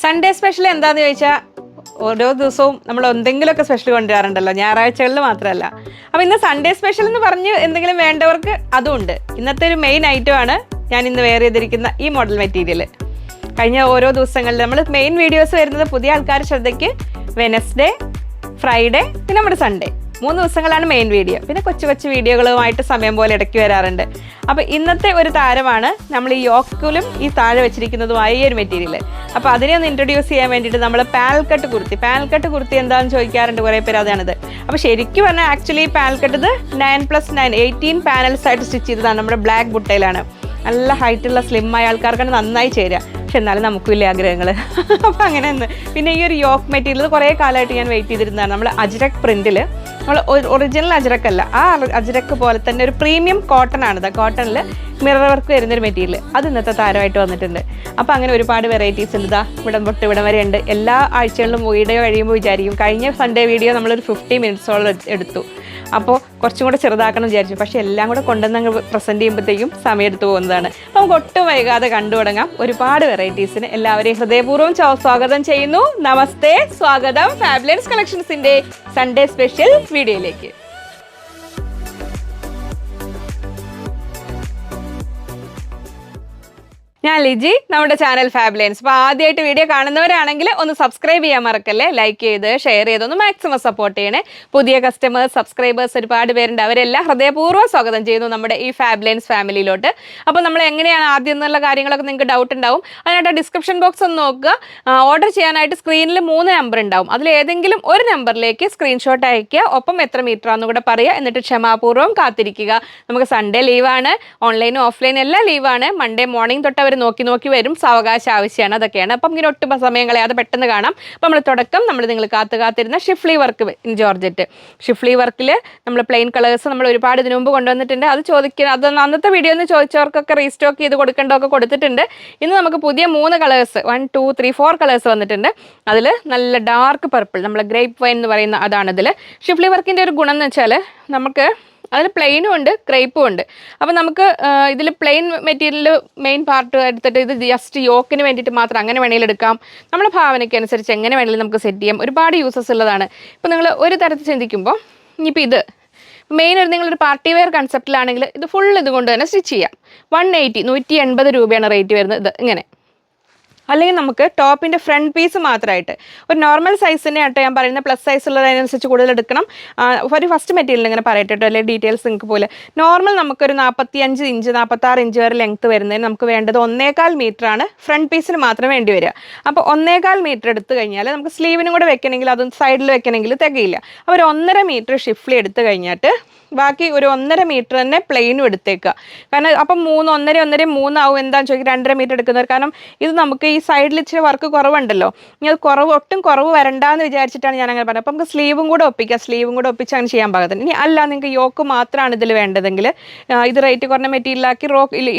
Sunday special എന്താണെന്ന് ചോദിച്ചാൽ ഓരോ ദിവസവും നമ്മൾ എന്തെങ്കിലുമൊക്കെ സ്പെഷ്യൽ കൊണ്ടുവരാറുണ്ടല്ലോ, ഞായറാഴ്ചകളിൽ മാത്രമല്ല. അപ്പോൾ ഇന്ന് സൺഡേ സ്പെഷ്യൽ എന്ന് പറഞ്ഞ് എന്തെങ്കിലും വേണ്ടവർക്ക് അതുമുണ്ട്. ഇന്നത്തെ ഒരു മെയിൻ ഐറ്റമാണ് ഞാൻ ഇന്ന് വെയർ ചെയ്തിരിക്കുന്ന ഈ മോഡൽ മെറ്റീരിയൽ. കഴിഞ്ഞ ഓരോ ദിവസങ്ങളിൽ നമ്മൾ മെയിൻ വീഡിയോസ് വരുന്നത് പുതിയ ആൾക്കാർ ശ്രദ്ധയ്ക്ക് വെനസ്ഡേ, ഫ്രൈഡേ, പിന്നെ നമ്മുടെ സൺഡേ 3 ദിവസങ്ങളാണ് മെയിൻ വീഡിയോ. പിന്നെ കൊച്ചു കൊച്ചു വീഡിയോകളുമായിട്ട് സമയം പോലെ ഇടയ്ക്ക് വരാറുണ്ട്. അപ്പോൾ ഇന്നത്തെ ഒരു താരമാണ് നമ്മൾ ഈ യോക്കിലും ഈ താഴെ വെച്ചിരിക്കുന്നതുമായ ഈ ഒരു മെറ്റീരിയൽ. അപ്പോൾ അതിനെ ഒന്ന് ഇൻട്രൊഡ്യൂസ് ചെയ്യാൻ വേണ്ടിയിട്ട് നമ്മൾ പാനൽ കട്ട് കുർത്തി എന്താണെന്ന് ചോദിക്കാറുണ്ട് കുറേ പേര്, അതാണിത്. അപ്പോൾ ശരിക്കും പറഞ്ഞാൽ ആക്ച്വലി പാനൽ കട്ട് ഇത് 9+9 18 പാനൽസ് ആയിട്ട് സ്റ്റിച്ച് ചെയ്തതാണ്. നമ്മുടെ ബ്ലാക്ക് ബുട്ടയിലാണ്. നല്ല ഹൈറ്റുള്ള സ്ലിമ്മായ ആൾക്കാർക്കാണ് നന്നായി ചേരുക. പക്ഷെ എന്നാലും നമുക്കും ഇല്ലേ ആഗ്രഹങ്ങൾ. അപ്പോൾ അങ്ങനെ ഒന്ന് പിന്നെ ഈ ഒരു യോക്ക് മെറ്റീരിയൽ കുറേ കാലമായിട്ട് ഞാൻ വെയിറ്റ് ചെയ്തിരുന്നതാണ്. നമ്മൾ അജ്രക് പ്രിൻറ്റിൽ, നമ്മൾ ഒറിജിനൽ അജ്രക് അല്ല, ആ അജ്രക് പോലെ തന്നെ ഒരു പ്രീമിയം കോട്ടൺ ആണിത്. കോട്ടണിൽ മിറർ വർക്ക് വരുന്നൊരു മെറ്റീരിയൽ, അത് ഇന്നത്തെ താരമായിട്ട് വന്നിട്ടുണ്ട്. അപ്പോൾ അങ്ങനെ ഒരുപാട് വെറൈറ്റീസ് ഉണ്ട്. ഇതാ ഇവിടം തൊട്ട് ഇവിടം വരെ ഉണ്ട്. എല്ലാ ആഴ്ചകളിലും വീഡിയോ കഴിയുമ്പോൾ വിചാരിക്കും കഴിഞ്ഞ സൺഡേ വീഡിയോ നമ്മളൊരു 50 മിനിറ്റ്സോളം എടുത്തു, അപ്പോൾ കുറച്ചും കൂടെ ചെറുതാക്കണം വിചാരിച്ചു. പക്ഷേ എല്ലാം കൂടെ കൊണ്ടുവന്ന് പ്രസൻറ്റ് ചെയ്യുമ്പോഴത്തേക്കും സമയം എടുത്തു പോകുന്നതാണ്. അപ്പോൾ നമുക്ക് ഒട്ടും വൈകാതെ കണ്ടു തുടങ്ങാം. ഒരുപാട് വെറൈറ്റീസിന് എല്ലാവരെയും ഹൃദയപൂർവ്വം സ്വാഗതം ചെയ്യുന്നു. നമസ്തേ, സ്വാഗതം ഫാബുലൻസ് കളക്ഷൻസിൻ്റെ സൺഡേ സ്പെഷ്യൽ വീഡിയോയിലേക്ക്. ഞാൻ ലിജി, നമ്മുടെ ചാനൽ ഫാബുലൻസ്. അപ്പോൾ ആദ്യമായിട്ട് വീഡിയോ കാണുന്നവരാണെങ്കിൽ ഒന്ന് സബ്സ്ക്രൈബ് ചെയ്യാൻ മറക്കല്ലേ. ലൈക്ക് ചെയ്ത് ഷെയർ ചെയ്തൊന്ന് മാക്സിമം സപ്പോർട്ട് ചെയ്യണേ. പുതിയ കസ്റ്റമേഴ്സ്, സബ്സ്ക്രൈബേഴ്സ് ഒരുപാട് പേരുണ്ട്. അവരെല്ലാം ഹൃദയപൂർവ്വം സ്വാഗതം ചെയ്യുന്നു നമ്മുടെ ഈ ഫാബുലൻസ് ഫാമിലിയിലോട്ട്. അപ്പോൾ നമ്മൾ എങ്ങനെയാണ് ആദ്യം എന്നുള്ള കാര്യങ്ങളൊക്കെ നിങ്ങൾക്ക് ഡൗട്ട് ഉണ്ടാവും. അതിനായിട്ട് ഡിസ്ക്രിപ്ഷൻ ബോക്സ് ഒന്ന് നോക്കുക. ഓർഡർ ചെയ്യാനായിട്ട് സ്ക്രീനിൽ 3 നമ്പർ ഉണ്ടാവും. അതിൽ ഏതെങ്കിലും ഒരു നമ്പറിലേക്ക് സ്ക്രീൻഷോട്ട് അയയ്ക്കുക, ഒപ്പം എത്ര മീറ്റർ ആണെന്ന് കൂടെ പറയുക. എന്നിട്ട് ക്ഷമാപൂർവ്വം കാത്തിരിക്കുക. നമുക്ക് സൺഡേ ലീവാണ്, ഓൺലൈനും ഓഫ്ലൈനും എല്ലാം ലീവാണ്. മൺഡേ മോർണിംഗ് തൊട്ട് അവർ നോക്കി വരും. സാവകാശം ആവശ്യമാണ്, അതൊക്കെയാണ്. അപ്പം ഇങ്ങനെ ഒട്ടും സമയം കളയാതെ പെട്ടെന്ന് കാണാം. അപ്പം നമ്മൾ തുടക്കം നിങ്ങൾ കാത്തിരുന്ന Schiffli work in georgette. Schiffli വർക്കിൽ നമ്മൾ പ്ലെയിൻ കളേഴ്സ് നമ്മൾ ഒരുപാട് ഇതിനു മുമ്പ് കൊണ്ടുവന്നിട്ടുണ്ട്. അത് അത് അന്നത്തെ വീഡിയോ ഒന്ന് ചോദിച്ചവർക്കൊക്കെ റീസ്റ്റോക്ക് ചെയ്ത് കൊടുക്കേണ്ടതൊക്കെ കൊടുത്തിട്ടുണ്ട്. ഇന്ന് നമുക്ക് പുതിയ 3 കളേഴ്സ് 1 2 3 4 കളേഴ്സ് വന്നിട്ടുണ്ട്. അതിൽ നല്ല ഡാർക്ക് പർപ്പിൾ, നമ്മൾ ഗ്രേപ്പ് വൈൻ എന്ന് പറയുന്ന അതാണ് ഇതിൽ. ഷിഫ്ലി വർക്കിൻ്റെ ഒരു ഗുണം എന്ന് വെച്ചാൽ നമുക്ക് അതിൽ പ്ലെയിനും ഉണ്ട്, ക്രേപ്പും ഉണ്ട്. അപ്പോൾ നമുക്ക് ഇതിൽ പ്ലെയിൻ മെറ്റീരിയൽ മെയിൻ പാർട്ട് എടുത്തിട്ട് ഇത് ജസ്റ്റ് യോക്കിന് വേണ്ടിയിട്ട് മാത്രം അങ്ങനെ വേണമെങ്കിൽ എടുക്കാം. നമ്മുടെ ഭാവനയ്ക്ക് അനുസരിച്ച് എങ്ങനെ വേണമെങ്കിലും നമുക്ക് സെറ്റ് ചെയ്യാം. ഒരുപാട് യൂസസ് ഉള്ളതാണ്. ഇപ്പോൾ നിങ്ങൾ ഒരു തരത്തിൽ ചിന്തിക്കുമ്പോൾ ഇനിയിപ്പോൾ ഇത് മെയിൻ ഒരു നിങ്ങളൊരു പാർട്ടി വെയർ കൺസെപ്റ്റിലാണെങ്കിൽ ഇത് ഫുൾ ഇതുകൊണ്ട് തന്നെ സ്റ്റിച്ച് ചെയ്യാം. 180 രൂപയാണ് റേറ്റ് വരുന്നത്. ഇത് ഇങ്ങനെ. അല്ലെങ്കിൽ നമുക്ക് ടോപ്പിൻ്റെ ഫ്രണ്ട് പീസ് മാത്രമായിട്ട് ഒരു നോർമൽ സൈസിനെ ആയിട്ട് ഞാൻ പറയുന്നത്, പ്ലസ് സൈസ് ഉള്ളതിനനുസരിച്ച് കൂടുതൽ എടുക്കണം. ഒരു ഫസ്റ്റ് മെറ്റീരിയൽ ഇങ്ങനെ പറയട്ടെ കേട്ടോ, അല്ലെങ്കിൽ ഡീറ്റെയിൽസ് നിങ്ങൾക്ക് പോലെ. നോർമൽ നമുക്കൊരു 45 ഇഞ്ച് 46 ഇഞ്ച് വരെ ലെങ്ത്ത് വരുന്നതിന് നമുക്ക് വേണ്ടത് 1.25 മീറ്ററാണ് ഫ്രണ്ട് പീസിന് മാത്രം വേണ്ടി വരിക. അപ്പോൾ 1.25 മീറ്റർ എടുത്തു കഴിഞ്ഞാൽ നമുക്ക് സ്ലീവിനും കൂടെ വെക്കണമെങ്കിൽ, അതും സൈഡിൽ വെക്കണമെങ്കിൽ തികയില്ല. അപ്പോൾ ഒരു 1.5 മീറ്റർ ഷിഫ്ലി എടുത്തു കഴിഞ്ഞിട്ട് ബാക്കി ഒരു 1.5 മീറ്റർ തന്നെ പ്ലെയിനും എടുത്തേക്കുക. കാരണം അപ്പം 1.5 ആവും. എന്താണെന്ന് ചോദിക്കുക 2.5 മീറ്റർ എടുക്കുന്നവർ. കാരണം ഇത് നമുക്ക് ഈ സൈഡിൽ ഇച്ചിരി വർക്ക് കുറവുണ്ടല്ലോ, ഇനി അത് ഒട്ടും കുറവ് വരണ്ടെന്ന് വിചാരിച്ചിട്ടാണ് ഞാൻ അങ്ങനെ പറഞ്ഞത്. അപ്പം നമുക്ക് സ്ലീവും കൂടെ ഒപ്പിച്ച് അങ്ങനെ ചെയ്യാൻ പാകത്തിന്. ഇനി അല്ല നിങ്ങൾക്ക് യോക്ക് മാത്രമാണ് ഇതിൽ വേണ്ടതെങ്കിൽ, ഇത് റേറ്റ് കുറഞ്ഞ മെറ്റീരിയലാക്കി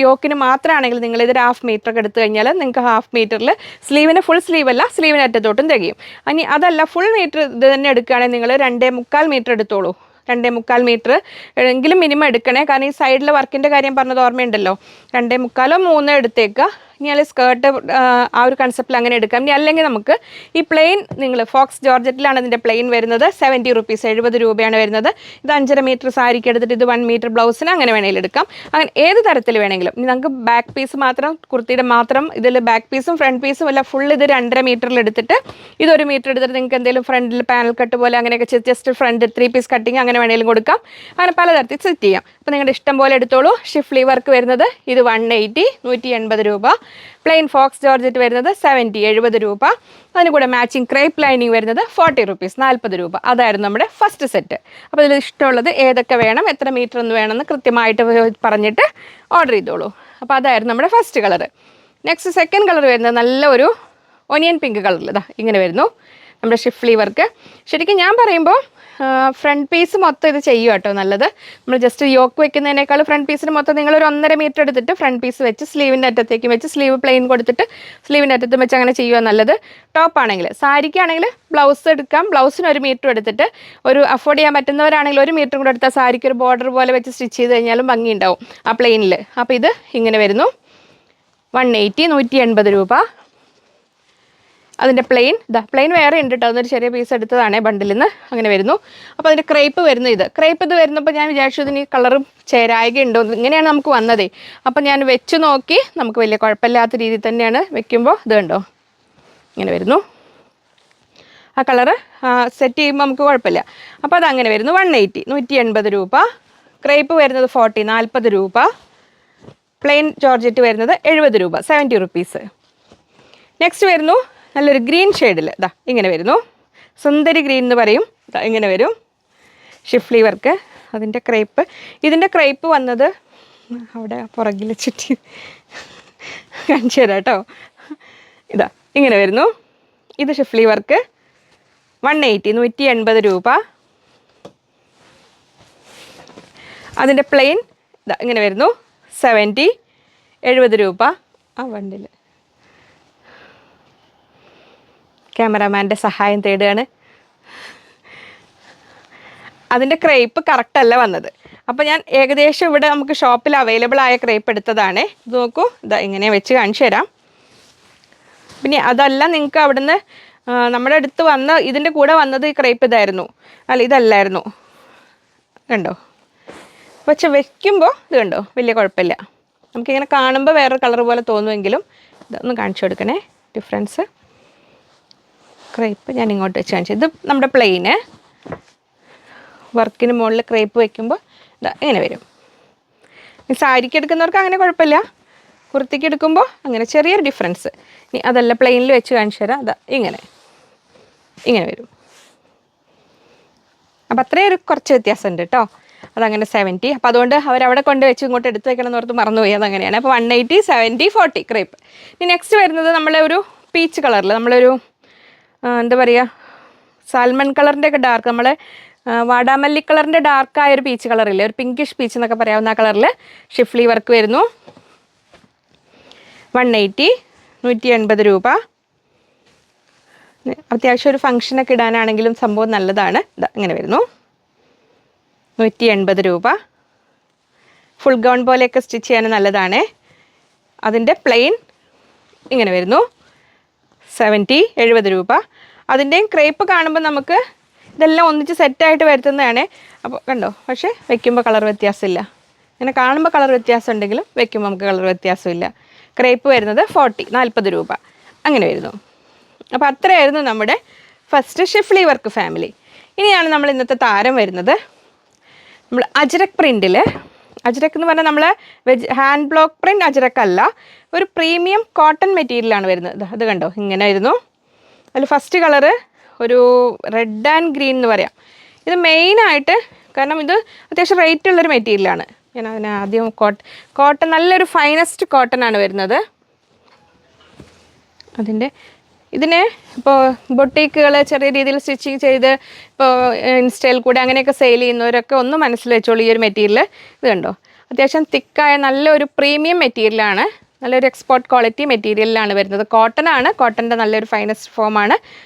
യോക്കിന് മാത്രമാണെങ്കിൽ നിങ്ങൾ ഇത് 1/2 മീറ്റർ ഒക്കെ എടുത്തു കഴിഞ്ഞാൽ നിങ്ങൾക്ക് 1/2 മീറ്ററിൽ സ്ലീവിന് ഫുൾ സ്ലീവ് അല്ല, സ്ലീവിന് അറ്റത്തോട്ടും തികയും. ഇനി അതല്ല ഫുൾ മീറ്റർ ഇത് തന്നെ എടുക്കുകയാണെങ്കിൽ നിങ്ങൾ 2.25 മീറ്റർ എടുത്തോളൂ. 2.25 മീറ്റർ എങ്കിലും മിനിമം എടുക്കണേ. കാരണം ഈ സൈഡിലെ വർക്കിൻ്റെ കാര്യം പറഞ്ഞത് ഓർമ്മയുണ്ടല്ലോ. 2.25 3 എടുത്തേക്കുക. ഇനി അല്ലെങ്കിൽ സ്കേർട്ട് ആ ഒരു കൺസെപ്റ്റിൽ അങ്ങനെ എടുക്കാം. ഇനി അല്ലെങ്കിൽ നമുക്ക് ഈ പ്ലെയിൻ, നിങ്ങൾ ഫോക്സ് ജോർജറ്റിലാണ് ഇതിൻ്റെ പ്ലെയിൻ വരുന്നത്. 70 റുപ്പീസ് 70 രൂപയാണ് വരുന്നത്. ഇത് 5.5 മീറ്റർ സാരിക്ക് എടുത്തിട്ട് ഇത് 1 മീറ്റർ ബ്ലൗസിന് അങ്ങനെ വേണമെങ്കിലും എടുക്കാം. അങ്ങനെ ഏത് തരത്തിൽ വേണമെങ്കിലും. ഇനി നമുക്ക് ബാക്ക് പീസ് മാത്രം, കുർത്തിയുടെ മാത്രം ഇതിൽ ബാക്ക് പീസും ഫ്രണ്ട് പീസും അല്ല, ഫുൾ ഇത് 2.5 മീറ്ററിൽ എടുത്തിട്ട് ഇത് 1 മീറ്റർ എടുത്തിട്ട് നിങ്ങൾക്ക് എന്തെങ്കിലും ഫ്രണ്ടിൽ പാനൽ കട്ട് പോലെ അങ്ങനെയൊക്കെ ജസ്റ്റ് ഫ്രണ്ട് 3 പീസ് കട്ടിങ് അങ്ങനെ വേണമെങ്കിലും കൊടുക്കാം. അങ്ങനെ പലതരത്തിൽ സെറ്റ് ചെയ്യാം. അപ്പോൾ നിങ്ങളുടെ ഇഷ്ടം പോലെ എടുത്തോളൂ. ഷിഫ്ലി വർക്ക് വരുന്നത് ഇത് 180 180 രൂപ. പ്ലെയിൻ ഫോക്സ് ജോർജറ്റ് വരുന്നത് 70 രൂപ. അതിന് കൂടെ മാച്ചിങ് ക്രേപ്പ് ലൈനിങ് വരുന്നത് 40 റുപ്പീസ് 40 രൂപ. അതായിരുന്നു നമ്മുടെ ഫസ്റ്റ് സെറ്റ്. അപ്പോൾ ഇതിൽ ഇഷ്ടമുള്ളത് ഏതൊക്കെ വേണം, എത്ര മീറ്റർ എന്ന് വേണമെന്ന് കൃത്യമായിട്ട് പറഞ്ഞിട്ട് ഓർഡർ ചെയ്തോളൂ. അപ്പോൾ അതായിരുന്നു നമ്മുടെ first colour. Next second colour വരുന്നത് നല്ല ഒരു ഒനിയൻ പിങ്ക് കളറിൽ ഇതാ ഇങ്ങനെ വരുന്നു നമ്മുടെ ഷിഫ്ലി വർക്ക്. ശരിക്കും ഞാൻ പറയുമ്പോൾ ഫ്രണ്ട് പീസ് മൊത്തം ഇത് ചെയ്യുക കേട്ടോ നല്ലത്. നമ്മൾ ജസ്റ്റ് യോക്ക് വെക്കുന്നതിനേക്കാൾ ഫ്രണ്ട് പീസിന് മൊത്തം നിങ്ങളൊരു 1.5 മീറ്റർ എടുത്തിട്ട് ഫ്രണ്ട് പീസ് വെച്ച് സ്ലീവിൻ്റെ അറ്റത്തേക്കും വെച്ച് സ്ലീവ് പ്ലെയിൻ കൊടുത്തിട്ട് സ്ലീവിൻ്റെ അറ്റത്തും വെച്ച് അങ്ങനെ ചെയ്യുക നല്ലത്. ടോപ്പാണെങ്കിൽ, സാരിക്കാണെങ്കിൽ ബ്ലൗസ് എടുക്കാം. ബ്ലൗസിന് 1 മീറ്റർ എടുത്തിട്ട് ഒരു അഫോർഡ് ചെയ്യാൻ പറ്റുന്നവരാണെങ്കിൽ 1 മീറ്റർ കൂടെ എടുത്താൽ സാരിക്ക് ഒരു ബോർഡർ പോലെ വെച്ച് സ്റ്റിച്ച് ചെയ്ത് കഴിഞ്ഞാലും ഭംഗി ഉണ്ടാവും ആ പ്ലെയിനിൽ. അപ്പോൾ ഇത് ഇങ്ങനെ വരുന്നു. 180 180 രൂപ. അതിൻ്റെ പ്ലെയിൻ വേറെ ഉണ്ട് കേട്ടോ, അതൊരു ചെറിയ പീസ് എടുത്തതാണേ ബണ്ടിൽ നിന്ന്, അങ്ങനെ വരുന്നു. അപ്പോൾ അതിൻ്റെ ക്രേപ്പ് വരുന്നു. ക്രേപ്പ് ഇത് വരുന്നപ്പോൾ ഞാൻ വിചാരിച്ചു ഇതിന് കളറും ചേരായികയുണ്ടോ, ഇങ്ങനെയാണ് നമുക്ക് വന്നതേ. അപ്പോൾ ഞാൻ വെച്ച് നോക്കി, നമുക്ക് വലിയ കുഴപ്പമില്ലാത്ത രീതിയിൽ തന്നെയാണ് വെക്കുമ്പോൾ. ഇത് കണ്ടോ ഇങ്ങനെ വരുന്നു. ആ കളറ് സെറ്റ് ചെയ്യുമ്പോൾ നമുക്ക് കുഴപ്പമില്ല. അപ്പോൾ അതങ്ങനെ വരുന്നു. 180 180 രൂപ. ക്രേപ്പ് വരുന്നത് 40 രൂപ. പ്ലെയിൻ ജോർജറ്റ് വരുന്നത് 70 രൂപ, 70 റുപ്പീസ്. നെക്സ്റ്റ് വരുന്നു നല്ലൊരു ഗ്രീൻ ഷെയ്ഡിൽ, ഇങ്ങനെ വരുന്നു. സുന്ദരി ഗ്രീൻ എന്ന് പറയും. ഇങ്ങനെ വരും ഷിഫ്ലി വർക്ക്. അതിൻ്റെ ക്രേപ്പ്, ഇതിൻ്റെ ക്രേപ്പ് വന്നത് അവിടെ പുറകിൽ ചുറ്റി കാണിച്ചു തരാം കേട്ടോ. ഇങ്ങനെ വരുന്നു. ഇത് ഷിഫ്ലി വർക്ക് 180 180 രൂപ. അതിൻ്റെ പ്ലെയിൻ ഇങ്ങനെ വരുന്നു 70 രൂപ. ആ വണ്ടിൽ ക്യാമറാമാൻ്റെ സഹായം തേടുകയാണ്. അതിൻ്റെ ക്രേപ്പ് കറക്റ്റല്ല വന്നത്. അപ്പോൾ ഞാൻ ഏകദേശം ഇവിടെ നമുക്ക് ഷോപ്പിൽ അവൈലബിൾ ആയ ക്രേപ്പ് എടുത്തതാണ്. ഇത് നോക്കൂ, ഇങ്ങനെ വെച്ച് കാണിച്ചു തരാം. പിന്നെ അതല്ല, നിങ്ങൾക്ക് അവിടുന്ന് നമ്മുടെ അടുത്ത് വന്ന ഇതിൻ്റെ കൂടെ വന്നത് ഈ ക്രേപ്പ് ഇതായിരുന്നു, അല്ല ഇതല്ലായിരുന്നു. കണ്ടോ, പക്ഷെ വയ്ക്കുമ്പോൾ ഇത് കണ്ടോ വലിയ കുഴപ്പമില്ല. നമുക്കിങ്ങനെ കാണുമ്പോൾ വേറൊരു കളർ പോലെ തോന്നുമെങ്കിലും ഇതൊന്ന് കാണിച്ചു കൊടുക്കണേ ഡിഫറൻസ്. ക്രേപ്പ് ഞാൻ ഇങ്ങോട്ട് വെച്ച് കാണിച്ചു. ഇത് നമ്മുടെ പ്ലെയിന് വർക്കിന് മുകളിൽ ക്രേപ്പ് വയ്ക്കുമ്പോൾ ഇങ്ങനെ വരും. സാരിക്ക് എടുക്കുന്നവർക്ക് അങ്ങനെ കുഴപ്പമില്ല, കുർത്തിക്ക് എടുക്കുമ്പോൾ അങ്ങനെ ചെറിയൊരു ഡിഫറൻസ്. ഇനി അതല്ല പ്ലെയിനിൽ വെച്ച് കാണിച്ചു തരാം. ഇങ്ങനെ വരും. അപ്പോൾ അത്രയും കുറച്ച് വ്യത്യാസമുണ്ട് കേട്ടോ. അതങ്ങനെ 70. അപ്പോൾ അതുകൊണ്ട് അവരവിടെ കൊണ്ട് വെച്ച് ഇങ്ങോട്ട് എടുത്ത് വെക്കണം എന്ന് ഓർത്ത് മറന്നുപോയി. അതങ്ങനെയാണ്. അപ്പോൾ 180 70 40 ക്രേപ്പ്. ഇനി നെക്സ്റ്റ് വരുന്നത് നമ്മളെ ഒരു പീച്ച് കളറിൽ, നമ്മളൊരു എന്താ പറയുക, സാൽമൺ കളറിൻ്റെ ഒക്കെ ഡാർക്ക്, നമ്മളെ വാടാമല്ലി കളറിൻ്റെ ഡാർക്കായ ഒരു പീച്ച് കളറില്ലേ, ഒരു പിങ്കിഷ് പീച്ച് എന്നൊക്കെ പറയാവുന്ന ആ കളറിൽ ഷിഫ്ലി വർക്ക് വരുന്നു. 180 180 രൂപ. അത്യാവശ്യം ഒരു ഫംഗ്ഷനൊക്കെ ഇടാനാണെങ്കിലും സംഭവം നല്ലതാണ്. ഇങ്ങനെ വരുന്നു 180 രൂപ. ഫുൾ ഗൗൺ പോലെയൊക്കെ സ്റ്റിച്ച് ചെയ്യാൻ നല്ലതാണ്. അതിൻ്റെ പ്ലെയിൻ ഇങ്ങനെ വരുന്നു 70 രൂപ. അതിൻ്റെയും ക്രേപ്പ് കാണുമ്പോൾ നമുക്ക് ഇതെല്ലാം ഒന്നിച്ച് സെറ്റായിട്ട് വരുത്തുന്നതാണ്. അപ്പോൾ കണ്ടോ, പക്ഷേ വയ്ക്കുമ്പോൾ കളർ വ്യത്യാസമില്ല. ഇങ്ങനെ കാണുമ്പോൾ കളർ വ്യത്യാസം ഉണ്ടെങ്കിലും വയ്ക്കുമ്പോൾ നമുക്ക് കളർ വ്യത്യാസമില്ല. ക്രേപ്പ് വരുന്നത് 40 രൂപ അങ്ങനെ വരുന്നു. അപ്പോൾ അത്രയായിരുന്നു നമ്മുടെ ഫസ്റ്റ് ഷിഫ്ലി വർക്ക് ഫാമിലി. ഇനിയാണ് നമ്മൾ ഇന്നത്തെ താരം വരുന്നത്. നമ്മൾ അജ്രക് പ്രിൻറ്റിൽ, അജ്രക് എന്ന് പറഞ്ഞാൽ നമ്മൾ ഹാൻഡ് ബ്ലോക്ക് പ്രിൻറ്റ് അജ്രക് അല്ല, ഒരു പ്രീമിയം കോട്ടൺ മെറ്റീരിയലാണ് വരുന്നത്. അത് കണ്ടോ ഇങ്ങനെ ആയിരുന്നു. അതിൽ ഫസ്റ്റ് കളറ് ഒരു റെഡ് ആൻഡ് ഗ്രീൻ എന്ന് പറയാം. ഇത് മെയിനായിട്ട് കാരണം ഇത് അത്യാവശ്യം റേറ്റ് ഉള്ളൊരു മെറ്റീരിയലാണ്. ഞാൻ അതിന് ആദ്യം കോട്ടൺ നല്ലൊരു ഫൈനസ്റ്റ് കോട്ടൺ ആണ് വരുന്നത്. ഇതിന് ഇപ്പോൾ ബൊട്ടീക്കുകൾ ചെറിയ രീതിയിൽ സ്റ്റിച്ചിങ് ചെയ്ത് ഇപ്പോൾ ഇൻസ്റ്റയിൽ കൂടെ അങ്ങനെയൊക്കെ സെയിൽ ചെയ്യുന്നവരൊക്കെ ഒന്ന് മനസ്സിൽ വെച്ചോളൂ. ഈ ഒരു മെറ്റീരിയൽ ഇത് കണ്ടോ, അത്യാവശ്യം തിക്കായ നല്ലൊരു പ്രീമിയം മെറ്റീരിയലാണ്, നല്ലൊരു എക്സ്പോർട്ട് ക്വാളിറ്റി മെറ്റീരിയലിലാണ് വരുന്നത്. കോട്ടനാണ്, കോട്ടൻ്റെ നല്ലൊരു ഫൈനസ്റ്റ് ഫോമാണ്.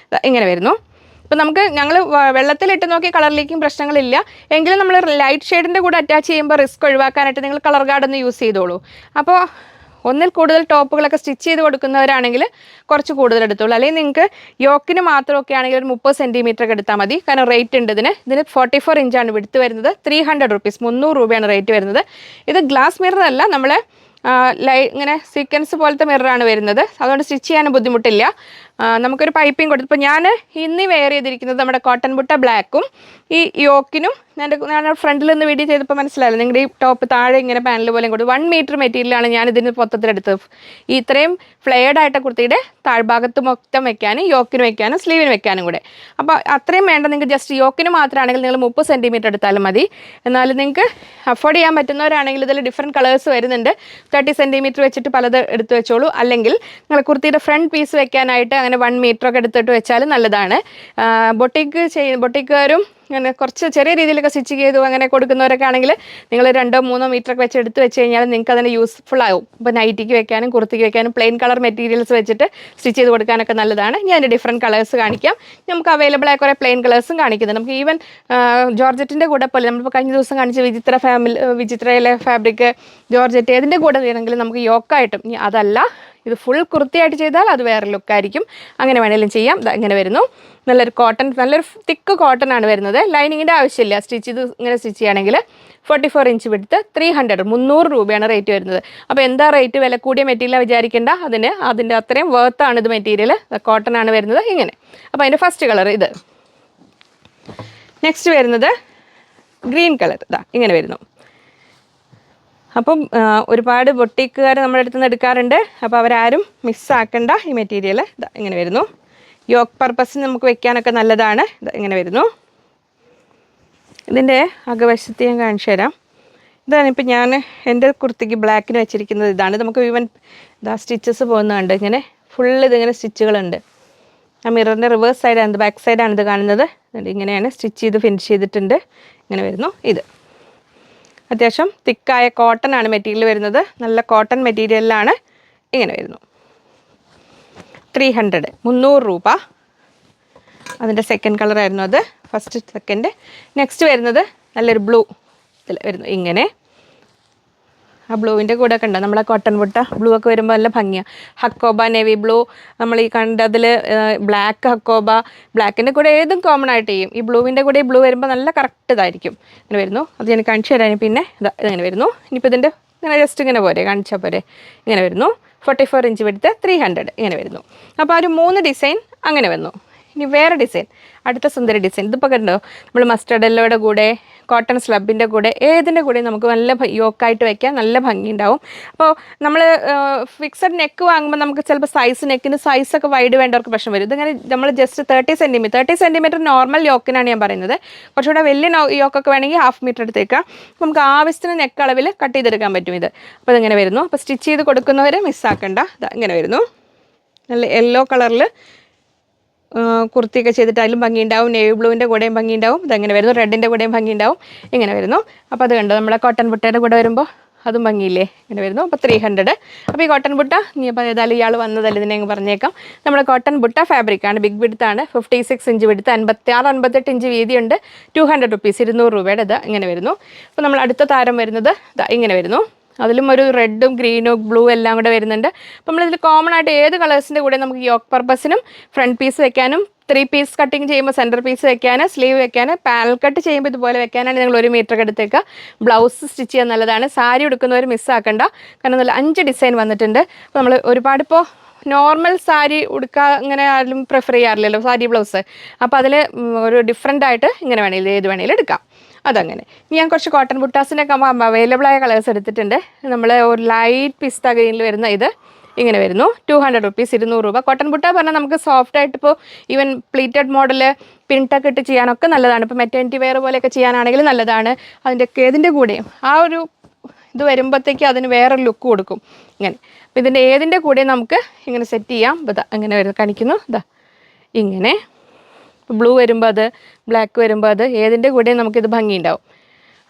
ഇങ്ങനെ വരുന്നു. അപ്പോൾ ഞങ്ങൾ വെള്ളത്തിലിട്ട് നോക്കിയ കളറിലേക്കും പ്രശ്നങ്ങളില്ല. എങ്കിലും നമ്മൾ ലൈറ്റ് ഷെയ്ഡിൻ്റെ കൂടെ അറ്റാച്ച് ചെയ്യുമ്പോൾ റിസ്ക് ഒഴിവാക്കാനായിട്ട് നിങ്ങൾ കളർ ഗാർഡ് ഒന്ന് യൂസ് ചെയ്തോളൂ. അപ്പോൾ ഒന്നിൽ കൂടുതൽ ടോപ്പുകളൊക്കെ സ്റ്റിച്ച് ചെയ്ത് കൊടുക്കുന്നവരാണെങ്കിൽ കുറച്ച് കൂടുതൽ എടുത്തോളൂ. അല്ലെങ്കിൽ നിങ്ങൾക്ക് യോക്കിന് മാത്രമൊക്കെ ആണെങ്കിൽ ഒരു 30 സെൻറ്റിമീറ്റർ ഒക്കെ എടുത്താൽ മതി. കാരണം റേറ്റ് ഉണ്ട് ഇതിന് 44 ഇഞ്ചാണ് വിടുത്ത് വരുന്നത്. 300 റുപ്പീസ്, 300 രൂപയാണ് റേറ്റ് വരുന്നത്. ഇത് ഗ്ലാസ് മിറർ അല്ല, നമ്മളെ ഇങ്ങനെ സീക്വൻസ് പോലത്തെ മിററാണ് വരുന്നത്. അതുകൊണ്ട് സ്റ്റിച്ച് ചെയ്യാനും ബുദ്ധിമുട്ടില്ല. നമുക്കൊരു പൈപ്പിംഗ് കൊടുത്തു. ഇപ്പോൾ ഞാൻ ഇന്ന് വെയർ ചെയ്തിരിക്കുന്നത് നമ്മുടെ കോട്ടൺ ബുട്ട ബ്ലാക്കും ഈ യോക്കിനും ഞാൻ ഫ്രണ്ടിൽ നിന്ന് വീഡിയോ ചെയ്തപ്പോൾ മനസ്സിലായല്ലോ നിങ്ങളുടെ ഈ ടോപ്പ് താഴെ ഇങ്ങനെ പാനൽ പോലെയും കൊടുത്തു. 1 മീറ്റർ മെറ്റീരിയലാണ് ഞാൻ ഇതിന് മൊത്തത്തിലെടുത്തത്. ഈ ഇത്രയും ഫ്ലെയർഡ് ആയിട്ട് കുർത്തിയുടെ താഴ്ഭാഗത്ത് മൊത്തം വെക്കാനും യോക്കിന് വെക്കാനും സ്ലീവിന് വെക്കാനും കൂടെ. അപ്പോൾ അത്രയും വേണ്ട. നിങ്ങൾക്ക് ജസ്റ്റ് യോക്കിന് മാത്രമാണെങ്കിൽ നിങ്ങൾ 30 സെൻറ്റിമീറ്റർ എടുത്താലും മതി. എന്നാലും നിങ്ങൾക്ക് അഫോർഡ് ചെയ്യാൻ പറ്റുന്നവരാണെങ്കിൽ ഇതിൽ ഡിഫറെൻറ്റ് കളേഴ്സ് വരുന്നുണ്ട്. 30 സെൻറ്റിമീറ്റർ വെച്ചിട്ട് പലത് എടുത്ത് വെച്ചോളൂ. അല്ലെങ്കിൽ നിങ്ങൾ കുർത്തിയുടെ ഫ്രണ്ട് പീസ് വെക്കാനായിട്ട് അങ്ങനെ 1 മീറ്ററൊക്കെ എടുത്തിട്ട് വെച്ചാലും നല്ലതാണ്. ബൊട്ടിക്കുകാരും അങ്ങനെ കുറച്ച് ചെറിയ രീതിയിലൊക്കെ സ്റ്റിച്ച് ചെയ്തു അങ്ങനെ കൊടുക്കുന്നവരൊക്കെ ആണെങ്കിൽ നിങ്ങൾ 2-3 മീറ്ററൊക്കെ വെച്ച് എടുത്ത് വെച്ച് കഴിഞ്ഞാൽ നിങ്ങൾക്ക് അതിന് യൂസ്ഫുൾ ആവും. ഇപ്പോൾ നൈറ്റിക്ക് വെക്കാനും കുർത്തിക്ക് വെക്കാനും പ്ലെയിൻ കളർ മെറ്റീരിയൽസ് വെച്ചിട്ട് സ്റ്റിച്ച് ചെയ്ത് കൊടുക്കാനൊക്കെ നല്ലതാണ്. ഞാൻ അതിൻ്റെ ഡിഫറെൻറ്റ് കളേഴ്സ് കാണിക്കാം. നമുക്ക് അവൈലബിൾ ആയ കുറേ പ്ലെയിൻ കളേഴ്സും കാണിക്കുന്നുണ്ട്. നമുക്ക് ഈവൻ ജോർജറ്റിൻ്റെ കൂടെ പോലെ നമ്മളിപ്പോൾ കഴിഞ്ഞ ദിവസം കാണിച്ച വിചിത്രയിലെ ഫാബ്രിക് ജോർജറ്റ് ഏതിൻ്റെ കൂടെ വേണമെങ്കിലും നമുക്ക് യോക്കായിട്ടും, അതല്ല ഇത് ഫുൾ കുർത്തിയായിട്ട് ചെയ്താൽ അത് വേറെ ലുക്കായിരിക്കും. അങ്ങനെ വേണമെങ്കിലും ചെയ്യാം. ഇങ്ങനെ വരുന്നു. നല്ലൊരു കോട്ടൺ, നല്ലൊരു തിക്ക് കോട്ടൺ ആണ് വരുന്നത്. ലൈനിങ്ങിൻ്റെ ആവശ്യമില്ല. സ്റ്റിച്ച് ഇത് ഇങ്ങനെ സ്റ്റിച്ച് ചെയ്യുകയാണെങ്കിൽ 44 ഇഞ്ച് വിടുത്ത് 300 രൂപയാണ് റേറ്റ് വരുന്നത്. അപ്പോൾ എന്താ റേറ്റ്, വില കൂടിയ മെറ്റീരിയൽ വിചാരിക്കേണ്ട. അതിൻ്റെ അത്രയും വേർത്താണ് ഇത് മെറ്റീരിയൽ. കോട്ടൺ ആണ് വരുന്നത്. ഇങ്ങനെ. അപ്പോൾ അതിൻ്റെ ഫസ്റ്റ് കളർ ഇത്. നെക്സ്റ്റ് വരുന്നത് ഗ്രീൻ കളർ. ഇങ്ങനെ വരുന്നു. അപ്പം ഒരുപാട് ബൊട്ടിക്കുകാർ നമ്മുടെ അടുത്ത് നിന്ന് എടുക്കാറുണ്ട്. അപ്പോൾ അവരാരും മിസ്സാക്കണ്ട ഈ മെറ്റീരിയൽ. ഇങ്ങനെ വരുന്നു. യോക്ക് പർപ്പസിന് നമുക്ക് വെക്കാനൊക്കെ നല്ലതാണ്. ഇങ്ങനെ വരുന്നു. ഇതിൻ്റെ അകവശത്ത് ഞാൻ കാണിച്ചു തരാം. ഇതാണ് ഇപ്പോൾ ഞാൻ എൻ്റെ കുർത്തിക്ക് ബ്ലാക്കിന് വെച്ചിരിക്കുന്നത്. ഇതാണ്. നമുക്ക് ഈവൻ സ്റ്റിച്ചസ് പോകുന്നുണ്ട്. ഇങ്ങനെ ഫുള്ള് ഇതിങ്ങനെ സ്റ്റിച്ചുകളുണ്ട്. ആ മിററിൻ്റെ റിവേഴ്സ് സൈഡാണ്, ബാക്ക് സൈഡാണ് ഇത് കാണുന്നത്. ഇങ്ങനെയാണ് സ്റ്റിച്ച് ചെയ്ത് ഫിനിഷ് ചെയ്തിട്ടുണ്ട്. ഇങ്ങനെ വരുന്നു. ഇത് അത്യാവശ്യം തിക്കായ കോട്ടൺ ആണ് മെറ്റീരിയൽ വരുന്നത്. നല്ല കോട്ടൺ മെറ്റീരിയലിലാണ്. ഇങ്ങനെ വരുന്നു. 300 രൂപ. അതിൻ്റെ സെക്കൻഡ് കളറായിരുന്നു അത്. First second. നെക്സ്റ്റ് വരുന്നത് നല്ലൊരു ബ്ലൂ ഇതിൽ വരുന്നു. ഇങ്ങനെ ആ ബ്ലൂവിൻ്റെ കൂടെ ഒക്കെ ഉണ്ട് നമ്മളെ കോട്ടൺ ബുട്ട. ബ്ലൂ ഒക്കെ വരുമ്പോൾ നല്ല ഭംഗിയാണ്. ഹക്കോബ നേവി ബ്ലൂ, നമ്മൾ ഈ കണ്ടതിൽ ബ്ലാക്ക് ഹക്കോബ. ബ്ലാക്കിൻ്റെ കൂടെ ഏതും കോമൺ ആയിട്ട് ചെയ്യും. ഈ ബ്ലൂവിൻ്റെ കൂടെ ഈ ബ്ലൂ വരുമ്പോൾ നല്ല കറക്റ്റ് ഇതായിരിക്കും. ഇങ്ങനെ വരുന്നു. അത് ഞാൻ കാണിച്ചു തരാൻ. പിന്നെ ഇങ്ങനെ വരുന്നു. ഇനിയിപ്പോൾ ഇതിൻ്റെ ഇങ്ങനെ ജസ്റ്റ് ഇങ്ങനെ പോരെ, കാണിച്ചാൽ പോരെ. ഇങ്ങനെ വരുന്നു. 44 ഇഞ്ച് വിടുത്ത് 300. ഇങ്ങനെ വരുന്നു. അപ്പോൾ ആ ഒരു 3 ഡിസൈൻ അങ്ങനെ വന്നു. ഇനി വേറെ ഡിസൈൻ, അടുത്ത സുന്ദര ഡിസൈൻ. ഇതിപ്പോൾ കണ്ടോ, നമ്മൾ മസ്റ്റർഡ് യെല്ലോയുടെ കൂടെ കോട്ടൺ സ്ലബിൻ്റെ കൂടെ ഏതിൻ്റെ കൂടെ നമുക്ക് നല്ല യോക്കായിട്ട് വയ്ക്കാൻ നല്ല ഭംഗി ഉണ്ടാവും. അപ്പോൾ നമ്മൾ ഫിക്സഡ് നെക്ക് വാങ്ങുമ്പോൾ നമുക്ക് ചിലപ്പോൾ നെക്കിന് സൈസൊക്കെ വൈഡ് വേണ്ടവർക്ക് പ്രശ്നം വരും. ഇതിങ്ങനെ നമ്മൾ ജസ്റ്റ് 30 സെൻറ്റിമീറ്റർ നോർമൽ യോക്കിനാണ് ഞാൻ പറയുന്നത്. കുറച്ചുകൂടെ വലിയ യോക്കൊക്കെ വേണമെങ്കിൽ 1/2 മീറ്റർ എടുത്തേക്കാം. നമുക്ക് ആവശ്യത്തിന് നെക്ക് അളവിൽ കട്ട് ചെയ്തെടുക്കാൻ പറ്റും ഇത്. അപ്പോൾ ഇതിങ്ങനെ വരുന്നു. അപ്പോൾ സ്റ്റിച്ച് ചെയ്ത് കൊടുക്കുന്നവർ മിസ്സാക്കണ്ട. ഇങ്ങനെ വരുന്നു. നല്ല യെല്ലോ കളറിൽ കുർത്തിയൊക്കെ ചെയ്തിട്ട് അതിലും ഭംഗിയുണ്ടാവും. നേവി ബ്ലൂവിൻ്റെ കൂടെയും ഭംഗിയുണ്ടാവും. ഇതങ്ങനെ വരുന്നു. റെഡിൻ്റെ കൂടെയും ഭംഗിയുണ്ടാവും. ഇങ്ങനെ വരുന്നു. അപ്പോൾ അത് കണ്ടോ, നമ്മളെ കോട്ടൺ ബുട്ടയുടെ കൂടെ വരുമ്പോൾ അതും ഭംഗിയില്ലേ. ഇങ്ങനെ വരുന്നു. അപ്പോൾ 300. അപ്പോൾ ഈ കോട്ടൺ ബുട്ട നീ അപ്പോൾ ഏതായാലും ഇയാൾ വന്നതല്ല, ഇതിനെ പറഞ്ഞേക്കാം. നമ്മുടെ കോട്ടൺ ബുട്ട ഫാബ്രിക്കാണ്. ബിഗ് വിഡ്ത്താണ്. 56 ഇഞ്ച് വിഡ്ത്ത്, 56-58 ഇഞ്ച് വീതിയുണ്ട്. 200 റുപ്പീസ്, 200 രൂപയുടെ. ഇങ്ങനെ വരുന്നു. അപ്പോൾ നമ്മൾ അടുത്ത താരം വരുന്നത് ഇങ്ങനെ വരുന്നു. അതിലും ഒരു റെഡും ഗ്രീനും ബ്ലൂ എല്ലാം കൂടെ വരുന്നുണ്ട്. അപ്പോൾ നമ്മളിതിൽ കോമൺ ആയിട്ട് ഏത് കളേഴ്സിൻ്റെ കൂടെ നമുക്ക് യോക്ക് പർപ്പസിനും ഫ്രണ്ട് പീസ് വെക്കാനും 3 പീസ് കട്ടിങ് ചെയ്യുമ്പോൾ സെൻറ്റർ പീസ് വെക്കാൻ, സ്ലീവ് വെക്കാൻ, പാനൽ കട്ട് ചെയ്യുമ്പോൾ ഇതുപോലെ വെക്കാനാണ് നിങ്ങൾ 1 മീറ്റർ എടുത്തേക്കുക. ബ്ലൗസ് സ്റ്റിച്ച് ചെയ്യാൻ നല്ലതാണ്. സാരി ഉടുക്കുന്നവർ മിസ്സാക്കണ്ട. കാരണം നല്ല 5 ഡിസൈൻ വന്നിട്ടുണ്ട്. അപ്പോൾ നമ്മൾ ഒരുപാട് ഇപ്പോൾ നോർമൽ സാരി ഉടുക്കുക അങ്ങനെ ആരും പ്രിഫർ ചെയ്യാറില്ലല്ലോ സാരി ബ്ലൗസ്. അപ്പോൾ അതിൽ ഒരു ഡിഫറെൻ്റ് ആയിട്ട് ഇങ്ങനെ വേണമെങ്കിൽ ഏത് വേണമെങ്കിലും എടുക്കാം. അതങ്ങനെ. ഞാൻ കുറച്ച് കോട്ടൺ ബുട്ടാസിനൊക്കെ അവൈലബിൾ ആയ കളേഴ്സ് എടുത്തിട്ടുണ്ട്. നമ്മൾ ഒരു ലൈറ്റ് പിസ്ത ഗ്രീനിൽ വരുന്ന ഇത് ഇങ്ങനെ വരുന്നു. 200 റുപ്പീസ്, 200 രൂപ. കോട്ടൺ ബുട്ട പറഞ്ഞാൽ നമുക്ക് സോഫ്റ്റ് ആയിട്ട് ഇപ്പോൾ ഈവൻ പ്ലീറ്റഡ് മോഡൽ പിൻടൊക്കെ ഇട്ട് ചെയ്യാനൊക്കെ നല്ലതാണ്. ഇപ്പോൾ മെറ്റേണിറ്റി വെയർ പോലെയൊക്കെ ചെയ്യാനാണെങ്കിൽ നല്ലതാണ്. അതിൻ്റെ ഏതിൻ്റെ കൂടെയും ആ ഒരു ഇത് വരുമ്പോഴത്തേക്ക് അതിന് വേറൊരു ലുക്ക് കൊടുക്കും. ഇങ്ങനെ. അപ്പോൾ ഇതിൻ്റെ ഏതിൻ്റെ കൂടെയും നമുക്ക് ഇങ്ങനെ സെറ്റ് ചെയ്യാം. ഇങ്ങനെ വരുന്നത് കാണിക്കുന്നു. ഇങ്ങനെ ബ്ലൂ വരുമ്പോൾ അത്, ബ്ലാക്ക് വരുമ്പോൾ അത്, ഏതിൻ്റെ കൂടെയും നമുക്കിത് ഭംഗിയുണ്ടാവും.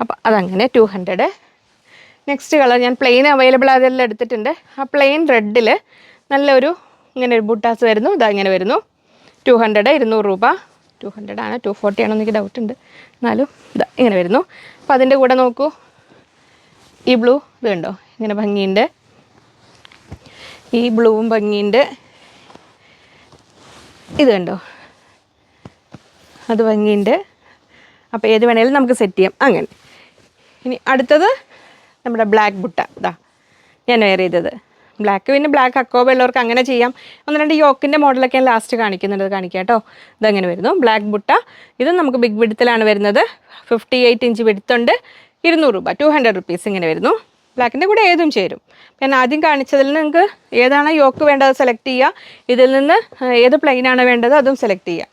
അപ്പോൾ അതങ്ങനെ 200. നെക്സ്റ്റ് കളർ ഞാൻ പ്ലെയിൻ അവൈലബിൾ അതെല്ലാം എടുത്തിട്ടുണ്ട്. ആ പ്ലെയിൻ റെഡിൽ നല്ലൊരു ഇങ്ങനെ ഒരു ബുട്ടാസ് വരുന്നു. ഇങ്ങനെ വരുന്നു. 200, 200 രൂപ. 200 ആണ്, 240 ആണോ എനിക്ക് ഡൗട്ട് ഉണ്ട്. എന്നാലും ഇങ്ങനെ വരുന്നു. അപ്പോൾ അതിൻ്റെ കൂടെ നോക്കൂ, ഈ ബ്ലൂ ഇത് കണ്ടോ, ഇങ്ങനെ ഭംഗിയുണ്ട്. ഈ ബ്ലൂവും ഭംഗിയുണ്ട്. ഇത് കണ്ടോ, അത് ഭംഗിയുണ്ട്. അപ്പോൾ ഏത് വേണേലും നമുക്ക് സെറ്റ് ചെയ്യാം. അങ്ങനെ. ഇനി അടുത്തത് നമ്മുടെ ബ്ലാക്ക് ബുട്ട. ഞാൻ വെയർ ചെയ്തത് ബ്ലാക്ക്. പിന്നെ ബ്ലാക്ക് അക്കോബ ഉള്ളവർക്ക് അങ്ങനെ ചെയ്യാം. 1-2 യോക്കിൻ്റെ മോഡലൊക്കെ ഞാൻ ലാസ്റ്റ് കാണിക്കുന്നുണ്ട്. കാണിക്കാം കേട്ടോ. ഇതങ്ങനെ വരുന്നു ബ്ലാക്ക് ബുട്ട. ഇത് നമുക്ക് ബിഗ് വിഡ്ത്തിലാണ് വരുന്നത്. 58 ഇഞ്ച് വിഡ്ത്തുണ്ട്. 200 രൂപ, 200 റുപ്പീസ്. ഇങ്ങനെ വരുന്നു. ബ്ലാക്കിൻ്റെ കൂടെ ഏതും ചേരും. ഞാൻ ആദ്യം കാണിച്ചതിൽ നിങ്ങൾക്ക് ഏതാണോ യോക്ക് വേണ്ടത് സെലക്ട് ചെയ്യുക. ഇതിൽ നിന്ന് ഏത് പ്ലെയിനാണ് വേണ്ടത് അതും സെലക്ട് ചെയ്യുക.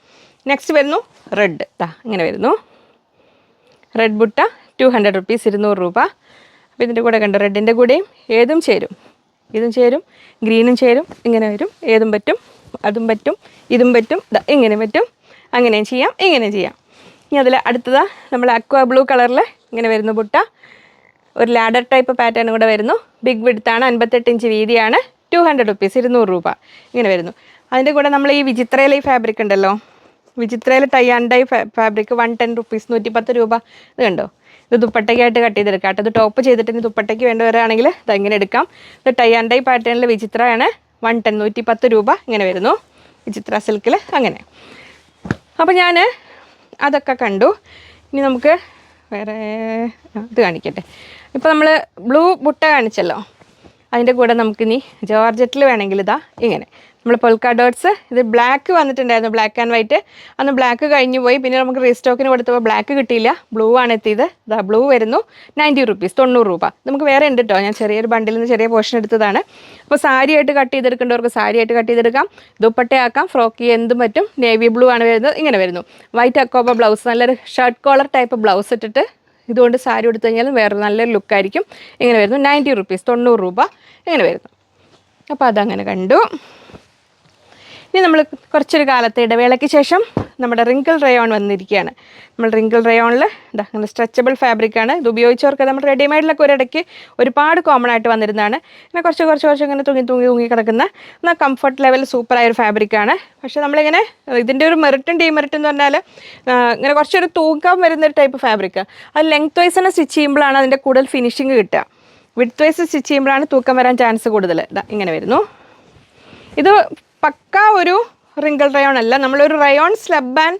നെക്സ്റ്റ് വരുന്നു റെഡ്. ഇങ്ങനെ വരുന്നു. റെഡ് ബുട്ട 200 റുപ്പീസ്, 200 രൂപ. അപ്പോൾ ഇതിൻ്റെ കൂടെ കണ്ടോ, റെഡിൻ്റെ കൂടെയും ഏതും ചേരും. ഇതും ചേരും, ഗ്രീനും ചേരും. ഇങ്ങനെ വരും. ഏതും പറ്റും, അതും പറ്റും, ഇതും പറ്റും. ഇങ്ങനെ പറ്റും. അങ്ങനെയും ചെയ്യാം, ഇങ്ങനെയും ചെയ്യാം. ഇനി അതിൽ അടുത്തതാ നമ്മൾ അക്വ ബ്ലൂ കളറിൽ ഇങ്ങനെ വരുന്നു ബുട്ട. ഒരു ലാഡർ ടൈപ്പ് പാറ്റേൺ കൂടെ വരുന്നു. ബിഗ് വിഡ്ത്താണ്, 58 ഇഞ്ച് വീതിയാണ്. 200 റുപ്പീസ്, 200 രൂപ. ഇങ്ങനെ വരുന്നു. അതിൻ്റെ കൂടെ നമ്മൾ ഈ വിചിത്രയിലെ ഈ ഫാബ്രിക് ഉണ്ടല്ലോ, വിചിത്രയിൽ tie and dye fabric 110 rupees, 110 രൂപ. ഇത് കണ്ടോ, ഇത് ദുപ്പട്ടയ്ക്കായിട്ട് കട്ട് ചെയ്തെടുക്കാം കേട്ടോ. ഇത് ടോപ്പ് ചെയ്തിട്ട് ദുപ്പട്ടയ്ക്ക് വേണ്ടവരാണെങ്കിൽ ഇതെങ്ങനെ എടുക്കാം. ഇത് ടൈ ആൻഡ് ഡൈ പാറ്റേണിൽ വിചിത്രയാണ്. 110 110 രൂപ ഇങ്ങനെ വരുന്നു വിചിത്ര സിൽക്കിൽ അങ്ങനെ. അപ്പോൾ ഞാൻ അതൊക്കെ കണ്ടു. ഇനി നമുക്ക് വേറെ ഇത് കാണിക്കട്ടെ. ഇപ്പോൾ നമ്മൾ ബ്ലൂ ബുട്ട കാണിച്ചല്ലോ, അതിൻ്റെ കൂടെ നമുക്കിനി ജോർജറ്റിൽ വേണമെങ്കിൽ ഇതാ ഇങ്ങനെ നമ്മൾ പൊൽക്ക ഡോട്ട്സ്. ഇത് ബ്ലാക്ക് വന്നിട്ടുണ്ടായിരുന്നു, ബ്ലാക്ക് ആൻഡ് വൈറ്റ്. അന്ന് ബ്ലാക്ക് കഴിഞ്ഞു പോയി, പിന്നെ നമുക്ക് റീസ്റ്റോക്കിന് കൊടുത്തപ്പോൾ ബ്ലാക്ക് കിട്ടിയില്ല, ബ്ലൂ ആണ് എത്തിയത്. ഇതാ ബ്ലൂ വരുന്നു 90 റുപ്പീസ് 90 രൂപ. നമുക്ക് വേറെ ഉണ്ട് കേട്ടോ, ഞാൻ ചെറിയൊരു ബണ്ടിൽ നിന്ന് ചെറിയ പോർഷൻ എടുത്തതാണ്. അപ്പോൾ സാരിയായിട്ട് കട്ട് ചെയ്തെടുക്കേണ്ടവർക്ക് സാരിയായിട്ട് കട്ട് ചെയ്തെടുക്കാം, ദുപ്പട്ടയാക്കാം, ഫ്രോക്ക് എന്തും പറ്റും. നേവി ബ്ലൂ ആണ് വരുന്നത്, ഇങ്ങനെ വരുന്നു. വൈറ്റ് അക്കോബ ബ്ലൗസ്, നല്ലൊരു ഷർട്ട് കോളർ ടൈപ്പ് ബ്ലൗസ് ഇട്ടിട്ട് ഇതുകൊണ്ട് സാരി എടുത്തു കഴിഞ്ഞാൽ വേറെ നല്ലൊരു ലുക്കായിരിക്കും. ഇങ്ങനെ വരുന്നു 90 റുപ്പീസ് 90 രൂപ ഇങ്ങനെ വരുന്നു. അപ്പോൾ അതങ്ങനെ കണ്ടു. ഇനി നമ്മൾ കുറച്ചൊരു കാലത്തെ ഇടവേളയ്ക്ക് ശേഷം നമ്മുടെ റിങ്കിൾ റയോൺ വന്നിരിക്കുകയാണ്. നമ്മൾ റിങ്കിൾ റയോണിൽ ഇതാ അങ്ങനെ സ്ട്രെച്ചബിൾ ഫാബ്രിക്കാണ്. ഇത് ഉപയോഗിച്ചവർക്ക് നമ്മൾ റെഡിമെയ്ഡിലൊക്കെ ഒരിടയ്ക്ക് ഒരുപാട് കോമൺ ആയിട്ട് വന്നിരുന്നതാണ്. പിന്നെ കുറച്ച് ഇങ്ങനെ തൂങ്ങി കിടക്കുന്ന എന്നാൽ കംഫർട്ട് ലെവൽ സൂപ്പറായൊരു ഫാബ്രിക്കാണ്. പക്ഷേ നമ്മളിങ്ങനെ ഇതിൻ്റെ ഒരു മെറിറ്റും ഡീമെറിറ്റും എന്ന് പറഞ്ഞാൽ ഇങ്ങനെ കുറച്ചൊരു തൂക്കം വരുന്നൊരു ടൈപ്പ് ഫാബ്രിക്ക്. അത് ലെങ്ത് വൈസ് തന്നെ സ്റ്റിച്ച് ചെയ്യുമ്പോഴാണ് അതിൻ്റെ കൂടുതൽ ഫിനിഷിങ് കിട്ടുക. വിഡ്ത്ത് വൈസ് സ്റ്റിച്ച് ചെയ്യുമ്പോഴാണ് തൂക്കം വരാൻ ചാൻസ് കൂടുതൽ. ഇതാ ഇങ്ങനെ വരുന്നു. ഇത് പക്ക ഒരു റിങ്കിൾ റയോൺ അല്ല, നമ്മളൊരു റയോൺ സ്ലബ് ആൻഡ്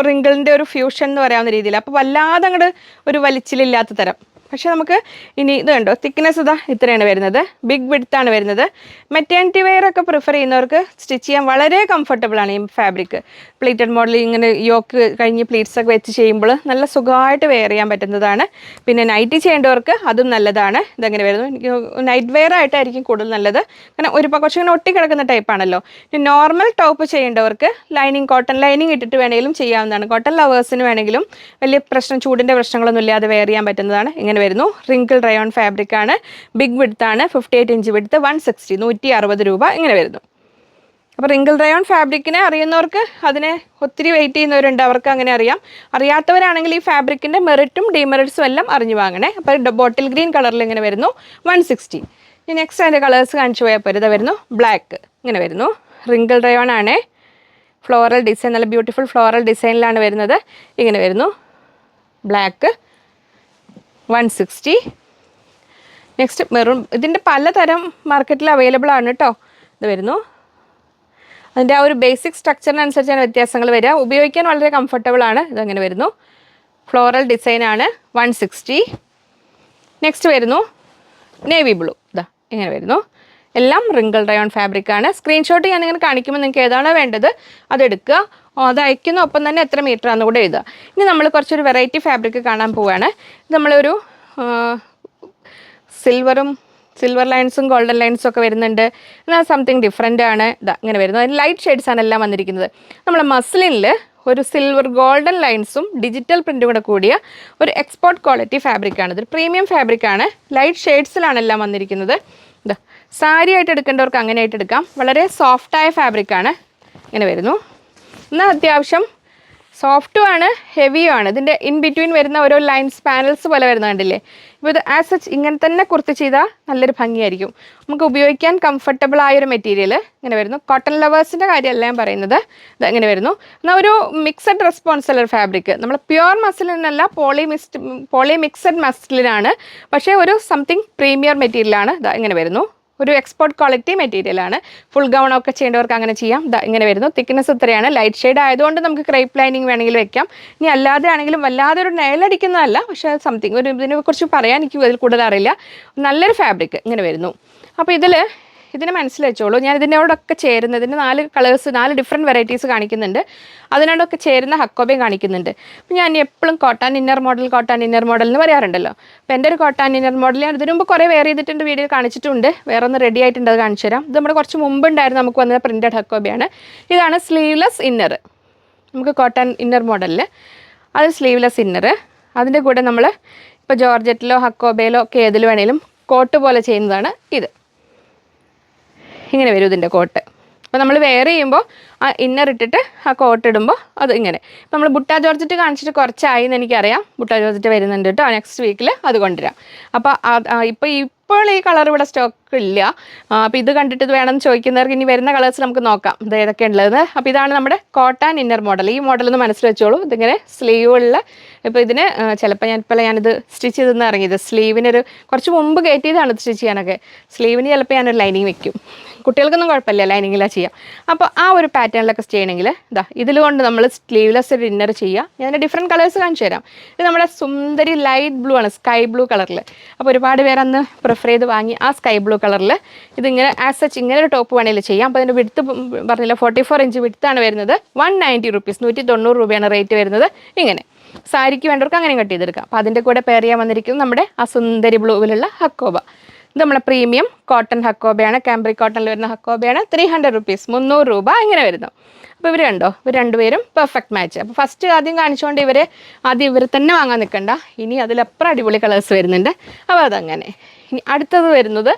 റിങ്കിളിൻ്റെ ഒരു ഫ്യൂഷൻ എന്ന് പറയാവുന്ന രീതിയിൽ. അപ്പോൾ വല്ലാതെ അങ്ങോട്ട് ഒരു വലിച്ചിലില്ലാത്ത തരം. പക്ഷേ നമുക്ക് ഇനി ഇത് കണ്ടോ, തിക്നെസ് ഇതാ ഇത്രയാണ് വരുന്നത്, ബിഗ് വിഡ്ത്താണ് വരുന്നത്. മെറ്റേണിറ്റി വെയർ ഒക്കെ പ്രിഫർ ചെയ്യുന്നവർക്ക് സ്റ്റിച്ച് ചെയ്യാൻ വളരെ കംഫർട്ടബിളാണ് ഈ ഫാബ്രിക്. പ്ലീറ്റഡ് മോഡൽ ഇങ്ങനെ യോക്ക് കഴിഞ്ഞ് പ്ലീറ്റ്സ് ഒക്കെ വെച്ച് ചെയ്യുമ്പോൾ നല്ല സുഖമായിട്ട് വെയർ ചെയ്യാൻ പറ്റുന്നതാണ്. പിന്നെ നൈറ്റി ചെയ്യേണ്ടവർക്ക് അതും നല്ലതാണ്. ഇതെങ്ങനെ വരുന്നു, എനിക്ക് നൈറ്റ് വെയർ ആയിട്ടായിരിക്കും കൂടുതൽ നല്ലത്, കാരണം കുറച്ചിങ്ങനെ ഒട്ടിക്കിടക്കുന്ന ടൈപ്പാണല്ലോ. ഇനി നോർമൽ ടോപ്പ് ചെയ്യേണ്ടവർക്ക് ലൈനിങ്, കോട്ടൺ ലൈനിങ് ഇട്ടിട്ട് വേണമെങ്കിലും ചെയ്യാവുന്നതാണ്. കോട്ടൺ ലവേഴ്സിന് വേണമെങ്കിലും വലിയ ചൂടിൻ്റെ പ്രശ്നങ്ങളൊന്നും ഇല്ലാതെ വെയർ ചെയ്യാൻ പറ്റുന്നതാണ്. ഇങ്ങനെ വരുന്നു. റിങ്കിൾ റയോൺ ഫാബ്രിക് ആണ്, ബിഗ് വിഡ്ത്ത് ആണ്, 58 ഇഞ്ച് വിഡ്ത്ത്, 160 160 രൂപ ഇങ്ങനെ വരുന്നു. അപ്പോൾ റിങ്കിൾ റയോൺ ഫാബ്രിക്കിനെ അറിയുന്നവർക്ക്, അതിനെ ഒത്തിരി വെയിറ്റ് ചെയ്യുന്നവരുണ്ട്, അവർക്ക് അങ്ങനെ അറിയാം. അറിയാത്തവരാണെങ്കിൽ ഈ ഫാബ്രിക്കിൻ്റെ മെറിറ്റും ഡിമെറിറ്റ്സും എല്ലാം അറിഞ്ഞു വാങ്ങണേ. അപ്പോൾ ബോട്ടിൽ ഗ്രീൻ കളറിൽ ഇങ്ങനെ വരുന്നു 160. ഇനി നെക്സ്റ്റ് അതിൻ്റെ കളേഴ്സ് കാണിച്ചു പോയപ്പോൾ ഇതാ വരുന്നു ബ്ലാക്ക് ഇങ്ങനെ വരുന്നു. റിങ്കിൾ റയോൺ ആണ്, ഫ്ലോറൽ ഡിസൈൻ, നല്ല ബ്യൂട്ടിഫുൾ ഫ്ലോറൽ ഡിസൈനിലാണ് വരുന്നത്. ഇങ്ങനെ വരുന്നു ബ്ലാക്ക് 160. Next maroon. ഇതിൻ്റെ പലതരം മാർക്കറ്റിൽ അവൈലബിൾ ആണ് കേട്ടോ. ഇത് വരുന്നു. അതിൻ്റെ ആ ഒരു ബേസിക് സ്ട്രക്ചറിനനുസരിച്ചാണ് വ്യത്യാസങ്ങൾ വരിക. ഉപയോഗിക്കാൻ വളരെ കംഫർട്ടബിൾ ആണ്. ഇതങ്ങനെ വരുന്നു. ഫ്ലോറൽ ഡിസൈനാണ് 160. നെക്സ്റ്റ് വരുന്നു നേവി ബ്ലൂ. ഇതാ ഇങ്ങനെ വരുന്നു. എല്ലാം റിങ്കിൾ റയോൺ ഫാബ്രിക്കാണ്. സ്ക്രീൻഷോട്ട് ഞാനിങ്ങനെ കാണിക്കുമ്പോൾ നിങ്ങൾക്ക് ഏതാണോ വേണ്ടത് അതെടുക്കുക. അത് അയക്കുന്ന ഒപ്പം തന്നെ എത്ര മീറ്റർ ആണെന്ന് കൂടെ എഴുതുക. ഇനി നമ്മൾ കുറച്ചൊരു വെറൈറ്റി ഫാബ്രിക് കാണാൻ പോവുകയാണ്. നമ്മളൊരു സിൽവർ ലൈൻസും ഗോൾഡൻ ലൈൻസും ഒക്കെ വരുന്നുണ്ട്. എന്നാൽ സംതിങ് ഡിഫറെൻ്റ് ആണ്. ഇതാ ഇങ്ങനെ വരുന്നത്. അതിന് ലൈറ്റ് ഷെയ്ഡ്സ് ആണ് എല്ലാം വന്നിരിക്കുന്നത്. നമ്മളെ മസ്ലിനിൽ ഒരു സിൽവർ ഗോൾഡൻ ലൈൻസും ഡിജിറ്റൽ പ്രിൻറ്റും കൂടെ കൂടിയ ഒരു എക്സ്പോർട്ട് ക്വാളിറ്റി ഫാബ്രിക്കാണ്. ഇതൊരു പ്രീമിയം ഫാബ്രിക്കാണ്. ലൈറ്റ് ഷെയ്ഡ്സിലാണ് എല്ലാം വന്നിരിക്കുന്നത്. ഇതാ സാരി ആയിട്ട് എടുക്കേണ്ടവർക്ക് അങ്ങനെ ആയിട്ട് എടുക്കാം. വളരെ സോഫ്റ്റായ ഫാബ്രിക്കാണ്. ഇങ്ങനെ വരുന്നു. എന്നാൽ അത്യാവശ്യം സോഫ്റ്റും ആണ്, ഹെവിയും ആണ്. ഇതിൻ്റെ ഇൻ ബിറ്റ്വീൻ വരുന്ന ഓരോ ലൈൻസ് പാനൽസ് പോലെ വരുന്ന കണ്ടില്ലേ. ഇപ്പോൾ ഇത് ആസ് സച്ച് ഇങ്ങനെ തന്നെ കുർത്തി ചെയ്താൽ നല്ലൊരു ഭംഗിയായിരിക്കും. നമുക്ക് ഉപയോഗിക്കാൻ കംഫർട്ടബിൾ ആയൊരു മെറ്റീരിയൽ ഇങ്ങനെ വരുന്നു. കോട്ടൺ ലവേഴ്സിൻ്റെ കാര്യമല്ല ഞാൻ പറയുന്നത്. ഇത് ഇങ്ങനെ വരുന്നു. എന്നാൽ ഒരു മിക്സഡ് റെസ്പോൺസലർ ഫാബ്രിക്. നമ്മൾ പ്യുവർ മസ്ലിനല്ല, പോളി മിക്സഡ് മസ്ലിനാണ്. പക്ഷേ ഒരു സംതിങ് പ്രീമിയർ മെറ്റീരിയലാണ്. ഇതാ ഇങ്ങനെ വരുന്നു. ഒരു എക്സ്പോർട്ട് ക്വാളിറ്റി മെറ്റീരിയലാണ്. ഫുൾ ഗൗണൊക്കെ ചെയ്യേണ്ടവർക്ക് അങ്ങനെ ചെയ്യാം. ഇങ്ങനെ വരുന്നു. തിക്നെസ് ഇത്രയാണ്. ലൈറ്റ് ഷെയ്ഡ് ആയതുകൊണ്ട് നമുക്ക് ക്രേപ്പ് ലൈനിങ് വേണമെങ്കിൽ വെക്കാം. ഇനി അല്ലാതെ ആണെങ്കിലും വല്ലാതെ ഒരു നെയിലടിക്കുന്നതല്ല, പക്ഷേ സംതിങ് ഒരു ഇതിനെക്കുറിച്ച് പറയാൻ എനിക്ക് ഇതിൽ കൂടുതൽ അറിയില്ല. നല്ലൊരു ഫാബ്രിക് ഇങ്ങനെ വരുന്നു. അപ്പോൾ ഇതിനെ മനസ്സിലാച്ചോളൂ. ഞാൻ ഇതിനോടൊക്കെ ചേരുന്ന, ഇതിൻ്റെ 4 കളേഴ്സ് 4 ഡിഫറെൻറ്റ് വെറൈറ്റീസ് കാണിക്കുന്നുണ്ട്. അതിനോടൊക്കെ ചേരുന്ന ഹക്കോബയും കാണിക്കുന്നുണ്ട്. അപ്പോൾ ഞാൻ എപ്പോഴും കോട്ടൺ ഇന്നർ മോഡൽ എന്ന് പറയാറുണ്ടല്ലോ. അപ്പോൾ എൻ്റെ ഒരു കോട്ടൺ ഇന്നർ മോഡൽ ഞാൻ ഇതിനു മുമ്പ് കുറേ വെയർ ചെയ്തിട്ടുണ്ട്, വീഡിയോ കാണിച്ചിട്ടുണ്ട്. വേറെ ഒന്ന് റെഡി ആയിട്ടുണ്ട്, അത് കാണിച്ചു തരാം. ഇത് നമ്മുടെ കുറച്ച് മുമ്പുണ്ടായിരുന്നു നമുക്ക് വന്നത് പ്രിൻറ്റഡ് ഹക്കോബയാണ്. ഇതാണ് സ്ലീവ്ലെസ് ഇന്നർ. നമുക്ക് കോട്ടൺ ഇന്നർ മോഡലിൽ അത് സ്ലീവ്ലെസ് ഇന്നർ. അതിൻ്റെ കൂടെ നമ്മൾ ഇപ്പോൾ ജോർജറ്റിലോ ഹക്കോബയിലോ ഒക്കെ ഏതിൽ വേണേലും കോട്ട് പോലെ ചെയ്യുന്നതാണ് ഇത്. ഇങ്ങനെ വരും ഇതിൻ്റെ കോട്ട്. അപ്പോൾ നമ്മൾ വെയർ ചെയ്യുമ്പോൾ ആ ഇന്നർ ഇട്ടിട്ട് ആ കോട്ട് ഇടുമ്പോൾ അത് ഇങ്ങനെ. ഇപ്പോൾ നമ്മൾ ബുട്ട ജോർജറ്റ് കാണിച്ചിട്ട് കുറച്ചായി എന്ന് എനിക്കറിയാം. ബുട്ട ജോർജറ്റ് വരുന്നുണ്ട് കേട്ടോ. നെക്സ്റ്റ് വീക്കിൽ അത് കൊണ്ടുവരാം. അപ്പോൾ ഇപ്പോൾ ഈ കളർ ഇവിടെ ഇല്ല. അപ്പോൾ ഇത് കണ്ടിട്ട് ഇത് വേണമെന്ന് ചോദിക്കുന്നവർക്ക് ഇനി വരുന്ന കളേഴ്സ് നമുക്ക് നോക്കാം ഇത് ഏതൊക്കെ ഉള്ളതെന്ന്. അപ്പോൾ ഇതാണ് നമ്മുടെ കോട്ടൺ ഇന്നർ മോഡൽ. ഈ മോഡലൊന്ന് മനസ്സിൽ വെച്ചോളൂ. ഇതിങ്ങനെ സ്ലീവുള്ള, ഇപ്പോൾ ഇതിന് ചിലപ്പോൾ ഞാനിത് സ്റ്റിച്ച് ചെയ്തെന്ന് ഇറങ്ങിയത് സ്ലീവിനൊരു കുറച്ച് മുമ്പ് കയറ്റിയതാണ് സ്റ്റിച്ച് ചെയ്യാനൊക്കെ. സ്ലീവിന് ചിലപ്പോൾ ഞാനൊരു ലൈനിങ് വെക്കും. കുട്ടികൾക്കൊന്നും കുഴപ്പമില്ല, ലൈനിങ്ങിലാണ് ചെയ്യാം. അപ്പോൾ ആ ഒരു പാറ്റേണിലൊക്കെ ചെയ്യണമെങ്കിൽ ഇതിലുകൊണ്ട് നമ്മൾ സ്ലീവ്ലെസ് ഒരു ഇന്നർ ചെയ്യുക. ഞാൻ ഡിഫറെൻറ്റ് കളേഴ്സ് കാണിച്ചു തരാം. ഇത് നമ്മുടെ സുന്ദരി ലൈറ്റ് ബ്ലൂ ആണ്, സ്കൈ ബ്ലൂ കളറിൽ. അപ്പോൾ ഒരുപാട് പേര് അന്ന് പ്രിഫർ ചെയ്ത് വാങ്ങി ആ സ്കൈ ബ്ലൂ കളറിൽ ഇതിങ്ങനെ ആസ് സച്ച് ഇങ്ങനെ ഒരു ടോപ്പ് വേണമെങ്കിൽ ചെയ്യാം. അപ്പോൾ അതിൻ്റെ വിഡ്ത്ത് പറഞ്ഞില്ല 44 ഇഞ്ച് വിഡ്ത്താണ് വരുന്നത്. 190 റുപ്പീസ്, 190 രൂപയാണ് റേറ്റ് വരുന്നത്. ഇങ്ങനെ സാരിക്ക് വേണ്ടവർക്ക് അങ്ങനെ കട്ട് ചെയ്തെടുക്കാം. അപ്പോൾ അതിൻ്റെ കൂടെ പെയർ ചെയ്യാൻ വന്നിരിക്കുന്നത് നമ്മുടെ ആ സുന്ദരി ബ്ലൂവിലുള്ള ഹക്കോബ. ഇത് നമ്മളെ പ്രീമിയം കോട്ടൺ ഹക്കോബയാണ്, കാംബ്രിക് കോട്ടണിൽ വരുന്ന ഹക്കോബയാണ്. 300 റുപ്പീസ്, 300 രൂപ ഇങ്ങനെ വരുന്നു. അപ്പോൾ ഇവർ കണ്ടോ, ഇവർ രണ്ടുപേരും പെർഫെക്റ്റ് മാച്ച്. അപ്പോൾ ഫസ്റ്റ് ആദ്യം കാണിച്ചുകൊണ്ട് ഇവർ തന്നെ വാങ്ങാൻ നിൽക്കണ്ട. ഇനി അതിലപ്പുറം അടിപൊളി കളേഴ്സ് വരുന്നുണ്ട്. അപ്പോൾ അതങ്ങനെ. ഇനി അടുത്തത് വരുന്നത്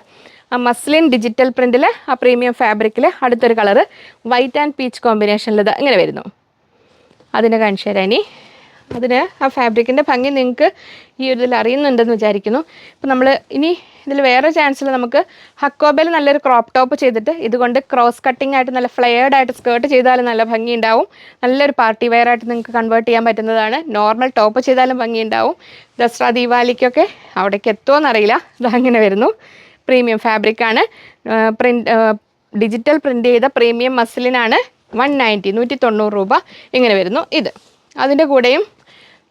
ആ മസ്ലിൻ ഡിജിറ്റൽ പ്രിൻറ്റിൽ ആ പ്രീമിയം ഫാബ്രിക്കിൽ അടുത്തൊരു കളറ് വൈറ്റ് ആൻഡ് പീച്ച് കോമ്പിനേഷനിൽ ഇത് ഇങ്ങനെ വരുന്നു. അതിനെ കാണിച്ചു തരാം. ഇനി അതിന് ആ ഫാബ്രിക്കിൻ്റെ ഭംഗി നിങ്ങൾക്ക് ഈ ഒരു ഇതിൽ അറിയുന്നുണ്ടെന്ന് വിചാരിക്കുന്നു. ഇപ്പം നമ്മൾ ഇനി ഇതിൽ വേറെ ചാൻസിൽ നമുക്ക് ഹക്കോബയിൽ നല്ലൊരു ക്രോപ്പ് ടോപ്പ് ചെയ്തിട്ട് ഇതുകൊണ്ട് ക്രോസ് കട്ടിംഗ് ആയിട്ട് നല്ല ഫ്ലെയർഡ് ആയിട്ട് സ്കേർട്ട് ചെയ്താലും നല്ല ഭംഗി ഉണ്ടാവും. നല്ലൊരു പാർട്ടി വെയർ ആയിട്ട് നിങ്ങൾക്ക് കൺവേർട്ട് ചെയ്യാൻ പറ്റുന്നതാണ്. നോർമൽ ടോപ്പ് ചെയ്താലും ഭംഗി ഉണ്ടാവും. ദസറ ദീപാവലിക്കൊക്കെ അവിടേക്ക് എത്തുമോയെന്നറിയില്ല. ഇതങ്ങനെ വരുന്നു. പ്രീമിയം ഫാബ്രിക്കാണ്, ഡിജിറ്റൽ പ്രിൻ്റ് ചെയ്ത പ്രീമിയം മസ്ലിനാണ്. 190 രൂപ ഇങ്ങനെ വരുന്നു. ഇത് അതിൻ്റെ കൂടെയും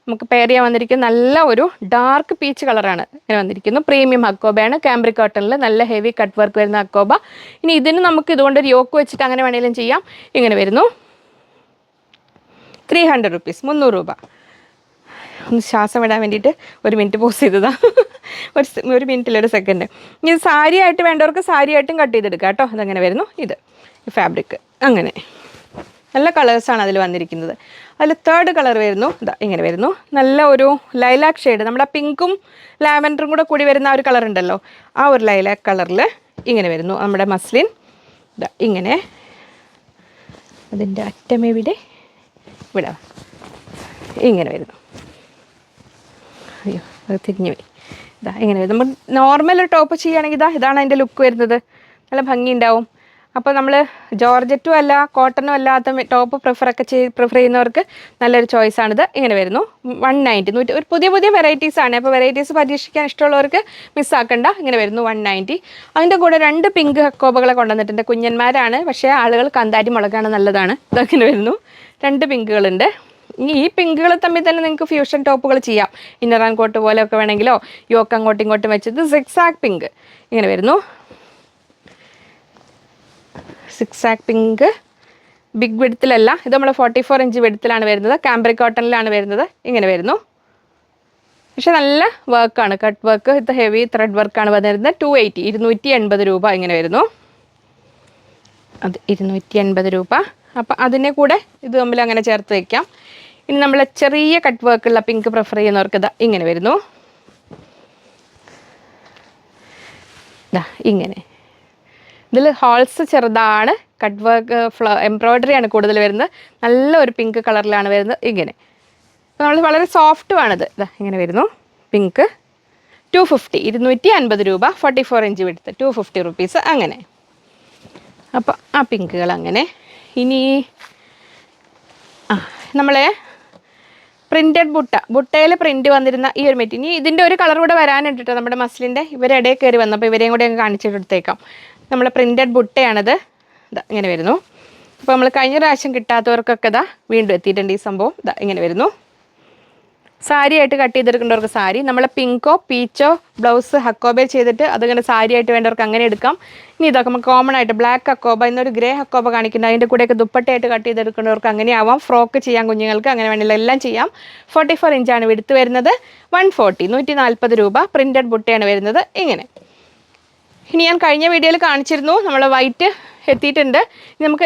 നമുക്ക് പെയർ ചെയ്യാൻ വന്നിരിക്കുന്ന നല്ല ഒരു ഡാർക്ക് പീച്ച് കളറാണ് ഇങ്ങനെ വന്നിരിക്കുന്നു. പ്രീമിയം ഹക്കോബയാണ്, കാംബ്രിക് കോട്ടണിൽ നല്ല ഹെവി കട്ട് വർക്ക് വരുന്ന ഹക്കോബ. ഇനി ഇതിന് നമുക്ക് ഇതുകൊണ്ടൊരു യോക്ക് വെച്ചിട്ട് അങ്ങനെ വേണമെങ്കിലും ചെയ്യാം. ഇങ്ങനെ വരുന്നു. 300 റുപ്പീസ്, 300 രൂപ. ഒന്ന് ശ്വാസം വിടാൻ വേണ്ടിയിട്ട് ഒരു മിനിറ്റ് പോസ് ചെയ്തതാണ്. ഒരു മിനിറ്റിലൊരു സെക്കൻഡ്. ഇത് സാരി ആയിട്ട് വേണ്ടവർക്ക് സാരി ആയിട്ടും കട്ട് ചെയ്തെടുക്കാം കേട്ടോ. അതങ്ങനെ വരുന്നു. ഇത് ഫാബ്രിക് അങ്ങനെ നല്ല കളേഴ്സാണ് അതിൽ വന്നിരിക്കുന്നത്. അതിൽ തേർഡ് കളർ വരുന്നു. ഇങ്ങനെ വരുന്നു. നല്ല ഒരു ലൈലാക്ക് ഷെയ്ഡ്, നമ്മുടെ പിങ്കും ലാവൻഡറും കൂടി വരുന്ന ആ ഒരു കളർ ഉണ്ടല്ലോ, ആ ഒരു ലൈലാക്ക് കളറിൽ ഇങ്ങനെ വരുന്നു നമ്മുടെ മസ്ലിൻ. ഇങ്ങനെ അതിൻ്റെ അറ്റമെവിടെ ഇവിടെ ഇങ്ങനെ വരുന്നു. അയ്യോ അത് തിരിഞ്ഞു പോയി. ഇങ്ങനെ വരും. നമ്മൾ നോർമൽ ഒരു ടോപ്പ് ചെയ്യുകയാണെങ്കിൽ ഇതാണ് അതിൻ്റെ ലുക്ക് വരുന്നത്. നല്ല ഭംഗി ഉണ്ടാവും. അപ്പോൾ നമ്മൾ ജോർജറ്റും അല്ല കോട്ടണും അല്ലാത്ത ടോപ്പ് പ്രിഫർ ചെയ്യുന്നവർക്ക് നല്ലൊരു ചോയ്സാണിത്. ഇങ്ങനെ വരുന്നു. 190, ഒരു പുതിയ വെറൈറ്റീസാണ്. അപ്പോൾ വെറൈറ്റീസ് പരീക്ഷിക്കാൻ ഇഷ്ടമുള്ളവർക്ക് മിസ്സാക്കണ്ട. ഇങ്ങനെ വരുന്നു 190. അതിൻ്റെ കൂടെ 2 പിങ്ക് ഹക്കോബകളെ കൊണ്ടുവന്നിട്ടുണ്ട്. കുഞ്ഞന്മാരാണ്, പക്ഷേ ആളുകൾ കാന്താരി മുളകാണ് നല്ലതാണ്. ഇതങ്ങനെ വരുന്നു. 2 പിങ്കുകളുണ്ട്. ഈ പിങ്കുകൾ തമ്മിൽ തന്നെ നിങ്ങൾക്ക് ഫ്യൂഷൻ ടോപ്പുകൾ ചെയ്യാം. ഇന്നർ ആൻഡ് കോട്ട് പോലെയൊക്കെ വേണമെങ്കിലോ യോക്ക് അങ്ങോട്ടും ഇങ്ങോട്ടും വെച്ചത് സിക്സാക് പിങ്ക് ഇങ്ങനെ വരുന്നു. സിക്സാക് പിങ്ക് ബിഗ് വിഡ്ത്തിലല്ല, ഇത് നമ്മൾ 44 ഇഞ്ച് വിഡ്ത്തിലാണ് വരുന്നത്. കാംബ്രിക് കോട്ടണിലാണ് വരുന്നത്. ഇങ്ങനെ വരുന്നു. പക്ഷെ നല്ല വർക്കാണ്, കട്ട് വർക്ക്. ഇത് ഹെവി ത്രെഡ് വർക്കാണ് വന്നിരുന്നത്. 280 രൂപ ഇങ്ങനെ വരുന്നു. അത് 280 രൂപ. അപ്പം അതിനെ കൂടെ ഇത് തമ്മിൽ അങ്ങനെ ചേർത്ത് വയ്ക്കാം. ഇനി നമ്മൾ ചെറിയ കട്ട് വർക്കുള്ള പിങ്ക് പ്രിഫർ ചെയ്യുന്നവർക്ക് ഇങ്ങനെ വരുന്നു. ഇങ്ങനെ ഇതിൽ ഹോൾസ് ചെറുതാണ്, കട്ട് വർക്ക് എംബ്രോയ്ഡറിയാണ് കൂടുതൽ വരുന്നത്. നല്ലൊരു പിങ്ക് കളറിലാണ് വരുന്നത്. ഇങ്ങനെ അപ്പോൾ നമ്മൾ വളരെ സോഫ്റ്റുമാണിത്. ഇങ്ങനെ വരുന്നു. പിങ്ക് 250, 250 രൂപ. 44 ഇഞ്ച് വിടുത്ത് 250 റുപ്പീസ് അങ്ങനെ. അപ്പോൾ ആ പിങ്കുകൾ അങ്ങനെ. ഇനി നമ്മളെ പ്രിൻറ്റഡ് ബുട്ടയിൽ പ്രിൻറ്റ് വന്നിരുന്ന ഈ ഒരു മെറ്റീരിയൽ. ഇനി ഇതിൻ്റെ ഒരു കളർ കൂടെ വരാനുണ്ട് കേട്ടോ നമ്മുടെ മസ്ലിൻ്റെ. ഇവരിടയിൽ കയറി വന്നപ്പോൾ ഇവരെയും കൂടെ അങ്ങ് കാണിച്ചിട്ടെടുത്തേക്കാം. നമ്മൾ പ്രിൻറ്റഡ് ബുട്ടയാണിത്. ഇങ്ങനെ വരുന്നു. അപ്പോൾ നമ്മൾ കഴിഞ്ഞ പ്രാവശ്യം കിട്ടാത്തവർക്കൊക്കെ വീണ്ടും എത്തിയിട്ടുണ്ട് ഈ സംഭവം. ഇങ്ങനെ വരുന്നു. സാരി ആയിട്ട് കട്ട് ചെയ്തെടുക്കേണ്ടവർക്ക് സാരി, നമ്മൾ പിങ്കോ പീച്ചോ ബ്ലൗസ് ഹക്കോബയിൽ ചെയ്തിട്ട് അതിങ്ങനെ സാരി ആയിട്ട് വേണ്ടവർക്ക് അങ്ങനെ എടുക്കാം. ഇനി ഇതൊക്കെ നമുക്ക് കോമൺ ആയിട്ട് ബ്ലാക്ക് ഹക്കോബ, ഇന്നൊരു ഗ്രേ ഹക്കോബ കാണിക്കുന്നത്, അതിൻ്റെ കൂടെയൊക്കെ ദുപ്പട്ടയായിട്ട് കട്ട് ചെയ്തെടുക്കേണ്ടവർക്ക് അങ്ങനെ ആവാം. ഫ്രോക്ക് ചെയ്യാം കുഞ്ഞുങ്ങൾക്ക്, അങ്ങനെ വേണമെങ്കിൽ എല്ലാം ചെയ്യാം. 44 ഇഞ്ചാണ് വിടുത്ത് വരുന്നത്. 140, 140 രൂപ. പ്രിൻറ്റഡ് ബുട്ടയാണ് വരുന്നത്. ഇങ്ങനെ. ഇനി ഞാൻ കഴിഞ്ഞ വീഡിയോയിൽ കാണിച്ചിരുന്നു നമ്മൾ വൈറ്റ് എത്തിയിട്ടുണ്ട്. നമുക്ക്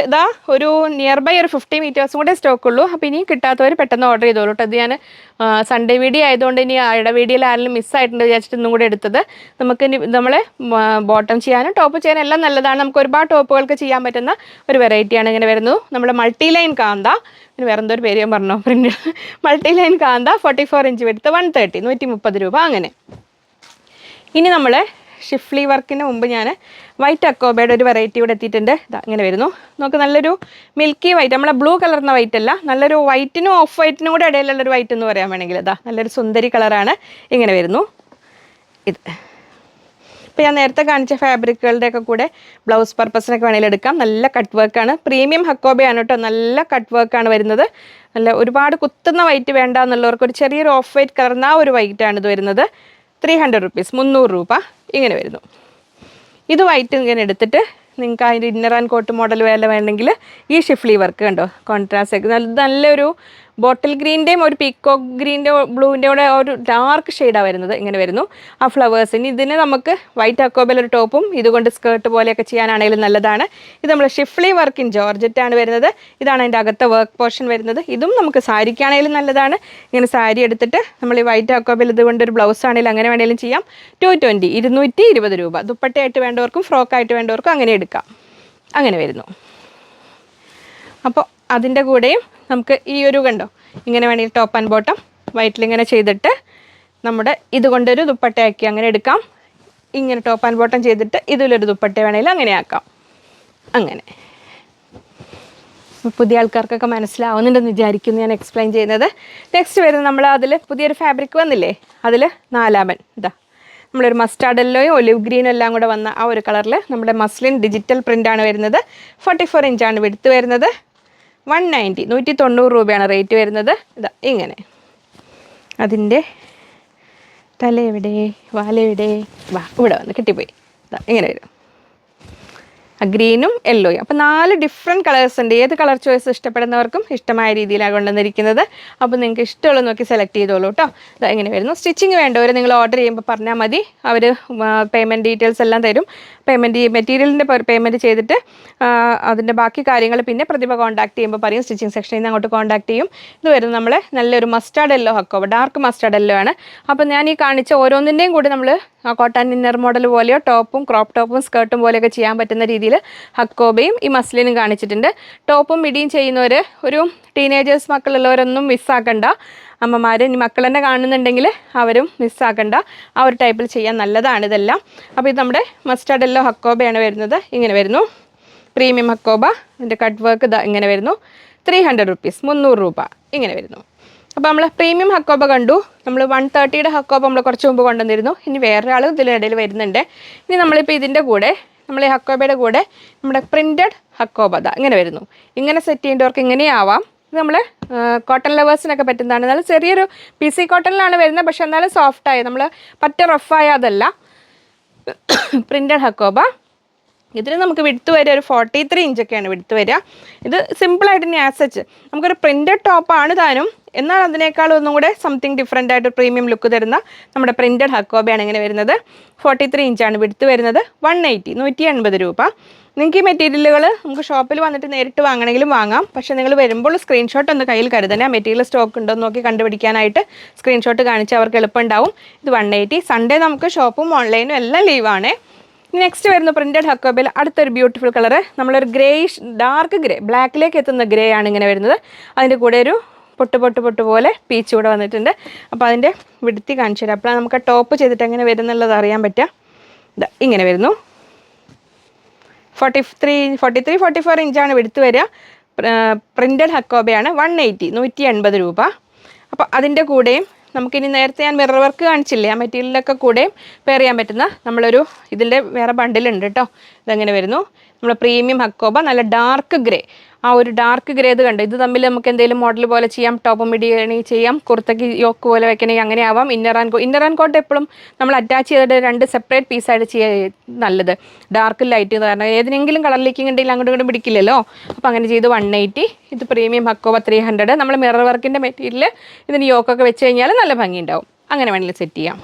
ഒരു നിയർ ബൈ ഒരു 50 മീറ്റേഴ്സും കൂടെ സ്റ്റോക്കുള്ളൂ. അപ്പോൾ ഇനി കിട്ടാത്തവർ പെട്ടെന്ന് ഓർഡർ ചെയ്തോളൂ കേട്ടോ. അത് ഞാൻ സൺഡേ വീഡിയോ ആയതുകൊണ്ട് ഇനി ഇട വീഡിയോയിൽ ആരെങ്കിലും മിസ്സായിട്ടുണ്ട് വിചാരിച്ചിട്ട് ഇന്നും കൂടെ എടുത്തത്. നമുക്ക് ഇനി നമ്മളെ ബോട്ടം ചെയ്യാനും ടോപ്പ് ചെയ്യാനും എല്ലാം നല്ലതാണ്. നമുക്ക് ഒരുപാട് ടോപ്പുകൾക്ക് ചെയ്യാൻ പറ്റുന്ന ഒരു വെറൈറ്റിയാണ് ഇങ്ങനെ വരുന്നത്. നമ്മുടെ മൾട്ടി ലൈൻ കാന്ത, പിന്നെ വേറെ എന്തോ ഒരു പേര് ഞാൻ പറഞ്ഞോ, പ്രിൻ്റ് മൾട്ടി ലൈൻ കാന്ത 44 ഇഞ്ച് എടുത്ത് 130, 130 രൂപ അങ്ങനെ. ഇനി നമ്മൾ ഷിഫ്ലി വർക്കിന് മുമ്പ് ഞാൻ വൈറ്റ് അക്കോബയുടെ ഒരു വെറൈറ്റി ഇവിടെ എത്തിയിട്ടുണ്ട്. ഇതാ ഇങ്ങനെ വരുന്നു. നമുക്ക് നല്ലൊരു മിൽക്കി വൈറ്റ്, നമ്മളെ ബ്ലൂ കളർന്ന വൈറ്റ് അല്ല, നല്ലൊരു വൈറ്റിനും ഓഫ് വൈറ്റിനും കൂടെ ഇടയിലുള്ളൊരു വൈറ്റ് എന്ന് പറയാൻ വേണമെങ്കിൽ ഇതാ നല്ലൊരു സുന്ദരി കളറാണ്. ഇങ്ങനെ വരുന്നു. ഇത് ഇപ്പോൾ ഞാൻ നേരത്തെ കാണിച്ച ഫാബ്രിക്കുകളുടെയൊക്കെ കൂടെ ബ്ലൗസ് പർപ്പസിനൊക്കെ വേണമെങ്കിൽ എടുക്കാം. നല്ല കട്ട് വർക്കാണ്, പ്രീമിയം ഹക്കോബയാണ് കേട്ടോ. നല്ല കട്ട് വർക്കാണ് വരുന്നത്. നല്ല ഒരുപാട് കുത്തുന്ന വൈറ്റ് വേണ്ട എന്നുള്ളവർക്ക് ഒരു ചെറിയൊരു ഓഫ് വൈറ്റ് കളർന്ന ആ ഒരു വൈറ്റാണ് ഇത് വരുന്നത്. 300 റുപ്പീസ്, 300 രൂപ. ഇങ്ങനെ വരുന്നു. ഇത് വൈറ്റ് ഇങ്ങനെ എടുത്തിട്ട് നിങ്ങൾക്ക് അതിൻ്റെ ഇന്നർ ആൻഡ് കോട്ട് മോഡൽ വേണമെങ്കിൽ ഈ ഷിഫ്ലി വർക്ക് കണ്ടോ, കോൺട്രാസ്റ്റ് നല്ലൊരു ബോട്ടിൽ ഗ്രീൻ്റെയും ഒരു പീക്കോക്ക് ഗ്രീൻ്റെ ബ്ലൂവിൻ്റെ കൂടെ ഒരു ഡാർക്ക് ഷെയ്ഡാണ് വരുന്നത്. ഇങ്ങനെ വരുന്നു ആ ഫ്ലവേഴ്സിന്. ഇതിന് നമുക്ക് വൈറ്റ് അക്കോബയിൽ ഒരു ടോപ്പും ഇതുകൊണ്ട് സ്കേർട്ട് പോലെയൊക്കെ ചെയ്യാനാണെങ്കിലും നല്ലതാണ്. ഇത് നമ്മൾ ഷിഫ്ലി വർക്ക് ഇൻ ജോർജറ്റാണ് വരുന്നത്. ഇതാണ് അതിൻ്റെ അകത്തെ വർക്ക് പോർഷൻ വരുന്നത്. ഇതും നമുക്ക് സാരിക്കാണെങ്കിലും നല്ലതാണ്. ഇങ്ങനെ സാരി എടുത്തിട്ട് നമ്മൾ ഈ വൈറ്റ് അക്കോബയിൽ ഇതുകൊണ്ടൊരു ബ്ലൗസ് ആണെങ്കിലും അങ്ങനെ വേണമെങ്കിലും ചെയ്യാം. 220, 220 രൂപ. ദുപ്പട്ടയായിട്ട് വേണ്ടവർക്കും ഫ്രോക്കായിട്ട് വേണ്ടവർക്കും അങ്ങനെ എടുക്കാം. അങ്ങനെ വരുന്നു. അപ്പോൾ അതിൻ്റെ കൂടെയും നമുക്ക് ഈ ഒരു കണ്ടോ ഇങ്ങനെ വേണമെങ്കിൽ ടോപ്പ് ആൻഡ് ബോട്ടം വൈറ്റിൽ ഇങ്ങനെ ചെയ്തിട്ട് നമ്മുടെ ഇതുകൊണ്ടൊരു ദുപ്പട്ടയാക്കി അങ്ങനെ എടുക്കാം. ഇങ്ങനെ ടോപ്പ് ആൻഡ് ബോട്ടം ചെയ്തിട്ട് ഇതിലൊരു ദുപ്പട്ട വേണമെങ്കിൽ അങ്ങനെ ആക്കാം. അങ്ങനെ പുതിയ ആൾക്കാർക്കൊക്കെ മനസ്സിലാവുന്നുണ്ടെന്ന് വിചാരിക്കുന്നു ഞാൻ എക്സ്പ്ലെയിൻ ചെയ്യുന്നത്. നെക്സ്റ്റ് വരുന്നത് നമ്മൾ അതിൽ പുതിയൊരു ഫാബ്രിക് വന്നില്ലേ, അതിൽ 4 ഇതാ നമ്മളൊരു മസ്റ്റാർഡ് യെല്ലോയും ഒലിവ് ഗ്രീനും എല്ലാം കൂടെ വന്ന ആ ഒരു കളറിൽ നമ്മുടെ മസ്ലിൻ ഡിജിറ്റൽ പ്രിൻ്റാണ് വരുന്നത്. 44 ഇഞ്ചാണ് വിഡ്ത്ത് വരുന്നത്. 190, 190 രൂപയാണ് റേറ്റ് വരുന്നത്. ഇതാ ഇങ്ങനെ. അതിൻ്റെ തലയെവിടെ, വാലെവിടെ, ഇവിടെ വന്ന് കിട്ടിപ്പോയി. ഇതാ ഇങ്ങനെ വരും. ഗ്രീനും യെല്ലോയും. അപ്പോൾ 4 ഡിഫറെൻറ്റ് കളേഴ്സ് ഉണ്ട്. ഏത് കളർ ചോയ്സ് ഇഷ്ടപ്പെടുന്നവർക്കും ഇഷ്ടമായ രീതിയിലാണ് കൊണ്ടുവന്നിരിക്കുന്നത്. അപ്പോൾ നിങ്ങൾക്ക് ഇഷ്ടമുള്ളത് നോക്കി സെലക്ട് ചെയ്തോളൂ കേട്ടോ. ഇതാ ഇങ്ങനെ വരുന്നു. സ്റ്റിച്ചിങ് വേണ്ടവർ നിങ്ങൾ ഓർഡർ ചെയ്യുമ്പോൾ പറഞ്ഞാൽ മതി, അവർ പേയ്മെൻറ്റ് ഡീറ്റെയിൽസ് എല്ലാം തരും. മെറ്റീരിയലിൻ്റെ പേയ്മെൻറ്റ് ചെയ്തിട്ട് അതിൻ്റെ ബാക്കി കാര്യങ്ങൾ പിന്നെ പ്രതിഭ കോൺടാക്ട് ചെയ്യുമ്പോൾ പറയും. സ്റ്റിച്ചിങ് സെക്ഷനിൽ നിന്ന് അങ്ങോട്ട് കോൺടാക്ട് ചെയ്യും. ഇത് വരുന്നത് നമ്മൾ നല്ലൊരു mustard yellow hakoba, dark mustard yellow ആണ്. അപ്പോൾ ഞാൻ ഈ കാണിച്ച ഓരോന്നിൻ്റെയും കൂടി നമ്മൾ കോട്ടൺ ഇന്നർ മോഡൽ പോലെയോ ടോപ്പും ക്രോപ്പ് ടോപ്പും സ്കേർട്ടും പോലെയൊക്കെ ചെയ്യാൻ പറ്റുന്ന രീതിയിൽ ഹക്കോബയും ഈ മസ്ലിനും കാണിച്ചിട്ടുണ്ട്. ടോപ്പും മിഡിയും ചെയ്യുന്നവർ, ഒരു ടീനേജേഴ്സ് മക്കളുള്ളവരൊന്നും മിസ്സാക്കണ്ട. അമ്മമാർ ഇനി മക്കൾ തന്നെ കാണുന്നുണ്ടെങ്കിൽ അവരും മിസ്സാക്കണ്ട. ആ ഒരു ടൈപ്പിൽ ചെയ്യാൻ നല്ലതാണ് ഇതെല്ലാം. അപ്പോൾ ഇത് നമ്മുടെ മസ്റ്റാർഡ് യെല്ലോ ഹക്കോബയാണ് വരുന്നത്. ഇങ്ങനെ വരുന്നു. പ്രീമിയം ഹക്കോബ. ഇതിൻ്റെ കട്ട് വർക്ക് ഇതാ ഇങ്ങനെ വരുന്നു. 300 റുപ്പീസ്, 300 രൂപ. ഇങ്ങനെ വരുന്നു. അപ്പോൾ നമ്മൾ പ്രീമിയം ഹക്കോബ കണ്ടു. നമ്മൾ 130യുടെ ഹക്കോബ നമ്മൾ കുറച്ച് മുമ്പ് കൊണ്ടുവന്നിരുന്നു. ഇനി വേറൊരാൾ ഇതിനിടയിൽ വരുന്നുണ്ട്. ഇനി നമ്മളിപ്പോൾ ഇതിൻ്റെ കൂടെ നമ്മൾ ഈ ഹക്കോബയുടെ കൂടെ നമ്മുടെ പ്രിൻറ്റഡ് ഹക്കോബ ഇതാ ഇങ്ങനെ വരുന്നു. ഇങ്ങനെ സെറ്റ് ചെയ്യേണ്ടവർക്ക് ഇങ്ങനെയാവാം. ഇത് നമ്മൾ കോട്ടൺ ലവേഴ്സിനൊക്കെ പറ്റുന്നതാണ്. എന്നാലും ചെറിയൊരു PC കോട്ടണിലാണ് വരുന്നത്, പക്ഷെ എന്നാലും സോഫ്റ്റായ, നമ്മൾ പറ്റ റഫായ അതല്ല. പ്രിൻറ്റഡ് ഹക്കോബ. ഇതിന് നമുക്ക് വിഡ്ത്ത് വരിക ഒരു 43 ഇഞ്ചൊക്കെയാണ് വിഡ്ത്ത് വരിക. ഇത് സിമ്പിളായിട്ട് ഇനി ആസച്ച് നമുക്കൊരു പ്രിൻറ്റഡ് ടോപ്പാണ് താനും, എന്നാൽ അതിനേക്കാൾ ഒന്നും കൂടെ സംതിങ് ഡിഫറെൻ്റ് ആയിട്ട് പ്രീമിയം ലുക്ക് തരുന്ന നമ്മുടെ പ്രിൻറ്റഡ് ഹക്കോബയാണ് ഇങ്ങനെ വരുന്നത്. 43 ഇഞ്ചാണ് വിഡ്ത്ത് വരുന്നത്. 180, 180 രൂപ. നിങ്ങൾക്ക് ഈ മെറ്റീരിയലുകൾ നമുക്ക് ഷോപ്പിൽ വന്നിട്ട് നേരിട്ട് വാങ്ങണമെങ്കിലും വാങ്ങാം. പക്ഷേ നിങ്ങൾ വരുമ്പോൾ സ്ക്രീൻഷോട്ട് ഒന്ന് കയ്യിൽ കരുതണേ. ആ മെറ്റീരിയൽ സ്റ്റോക്ക് ഉണ്ടോ എന്ന് നോക്കി കണ്ടുപിടിക്കാനായിട്ട് സ്ക്രീൻഷോട്ട് കാണിച്ചാൽ അവർക്ക് എളുപ്പമുണ്ടാവും. ഇത് 180. സൺഡേ നമുക്ക് ഷോപ്പും ഓൺലൈനും എല്ലാം ലീവാണ്. നെക്സ്റ്റ് വരുന്ന പ്രിൻറ്റഡ് ഹക്കോബയിൽ അടുത്തൊരു ബ്യൂട്ടിഫുൾ കളറ്, നമ്മളൊരു ഗ്രേയിഷ് ഡാർക്ക് ഗ്രേ, ബ്ലാക്കിലേക്ക് എത്തുന്ന ഗ്രേ ആണ് ഇങ്ങനെ വരുന്നത്. അതിൻ്റെ കൂടെ ഒരു പൊട്ട് പോലെ പീച്ച് കൂടെ വന്നിട്ടുണ്ട്. അപ്പോൾ അതിൻ്റെ വിടുത്തി കാണിച്ചു തരാം. അപ്പോൾ നമുക്ക് ടോപ്പ് ചെയ്തിട്ട് എങ്ങനെ വരുന്നുള്ളത് അറിയാൻ പറ്റുക. ഇതാ ഇങ്ങനെ വരുന്നു. 44 ഇഞ്ചാണ് വിടുത്ത് വരിക. പ്രിൻറ്റഡ് ഹക്കോബയാണ്. 180, 180 രൂപ. അപ്പോൾ അതിൻ്റെ കൂടെയും നമുക്കിനി നേരത്തെ ഞാൻ മിറർ വർക്ക് കാണിച്ചില്ലേ, ആ മെറ്റീരിയലൊക്കെ കൂടെയും പെയർ ചെയ്യാൻ പറ്റുന്ന നമ്മളൊരു ഇതിൻ്റെ വേറെ ബണ്ടിലുണ്ട് കേട്ടോ. ഇതെങ്ങനെ വരുന്നു. നമ്മൾ പ്രീമിയം ഹക്കോബ, നല്ല ഡാർക്ക് ഗ്രേ. ആ ഒരു ഡാർക്ക് ഗ്രേ ഇത് കണ്ടോ. ഇത് തമ്മിൽ നമുക്ക് എന്തെങ്കിലും മോഡൽ പോലെ ചെയ്യാം. ടോപ്പ് മിഡി ചെയ്യാം, കുർത്തയ്ക്ക് യോക്ക് പോലെ വെക്കണമെങ്കിൽ അങ്ങനെ ആവാം. ഇന്നർ ആൻഡ് കോട്ട് എപ്പോഴും നമ്മൾ അറ്റാച്ച് ചെയ്തിട്ട് 2 സെപ്പറേറ്റ് പീസായിട്ട് ചെയ്യുക നല്ലത്. ഡാർക്ക് ലൈറ്റ് കാരണം ഏതെങ്കിലും കളറിലേക്ക് ഉണ്ടെങ്കിൽ അങ്ങോട്ടും ഇങ്ങോട്ടും പിടിക്കില്ലല്ലോ. അപ്പോൾ അങ്ങനെ ചെയ്ത് 180. ഇത് പ്രീമിയം ഹക്കോബ 300. നമ്മൾ മിറർ വർക്കിൻ്റെ മെറ്റീരിയൽ ഇതിന് യോക്കൊക്കെ വെച്ച് കഴിഞ്ഞാൽ നല്ല ഭംഗിയുണ്ടാവും. അങ്ങനെ വേണമെങ്കിൽ സെറ്റ് ചെയ്യാം.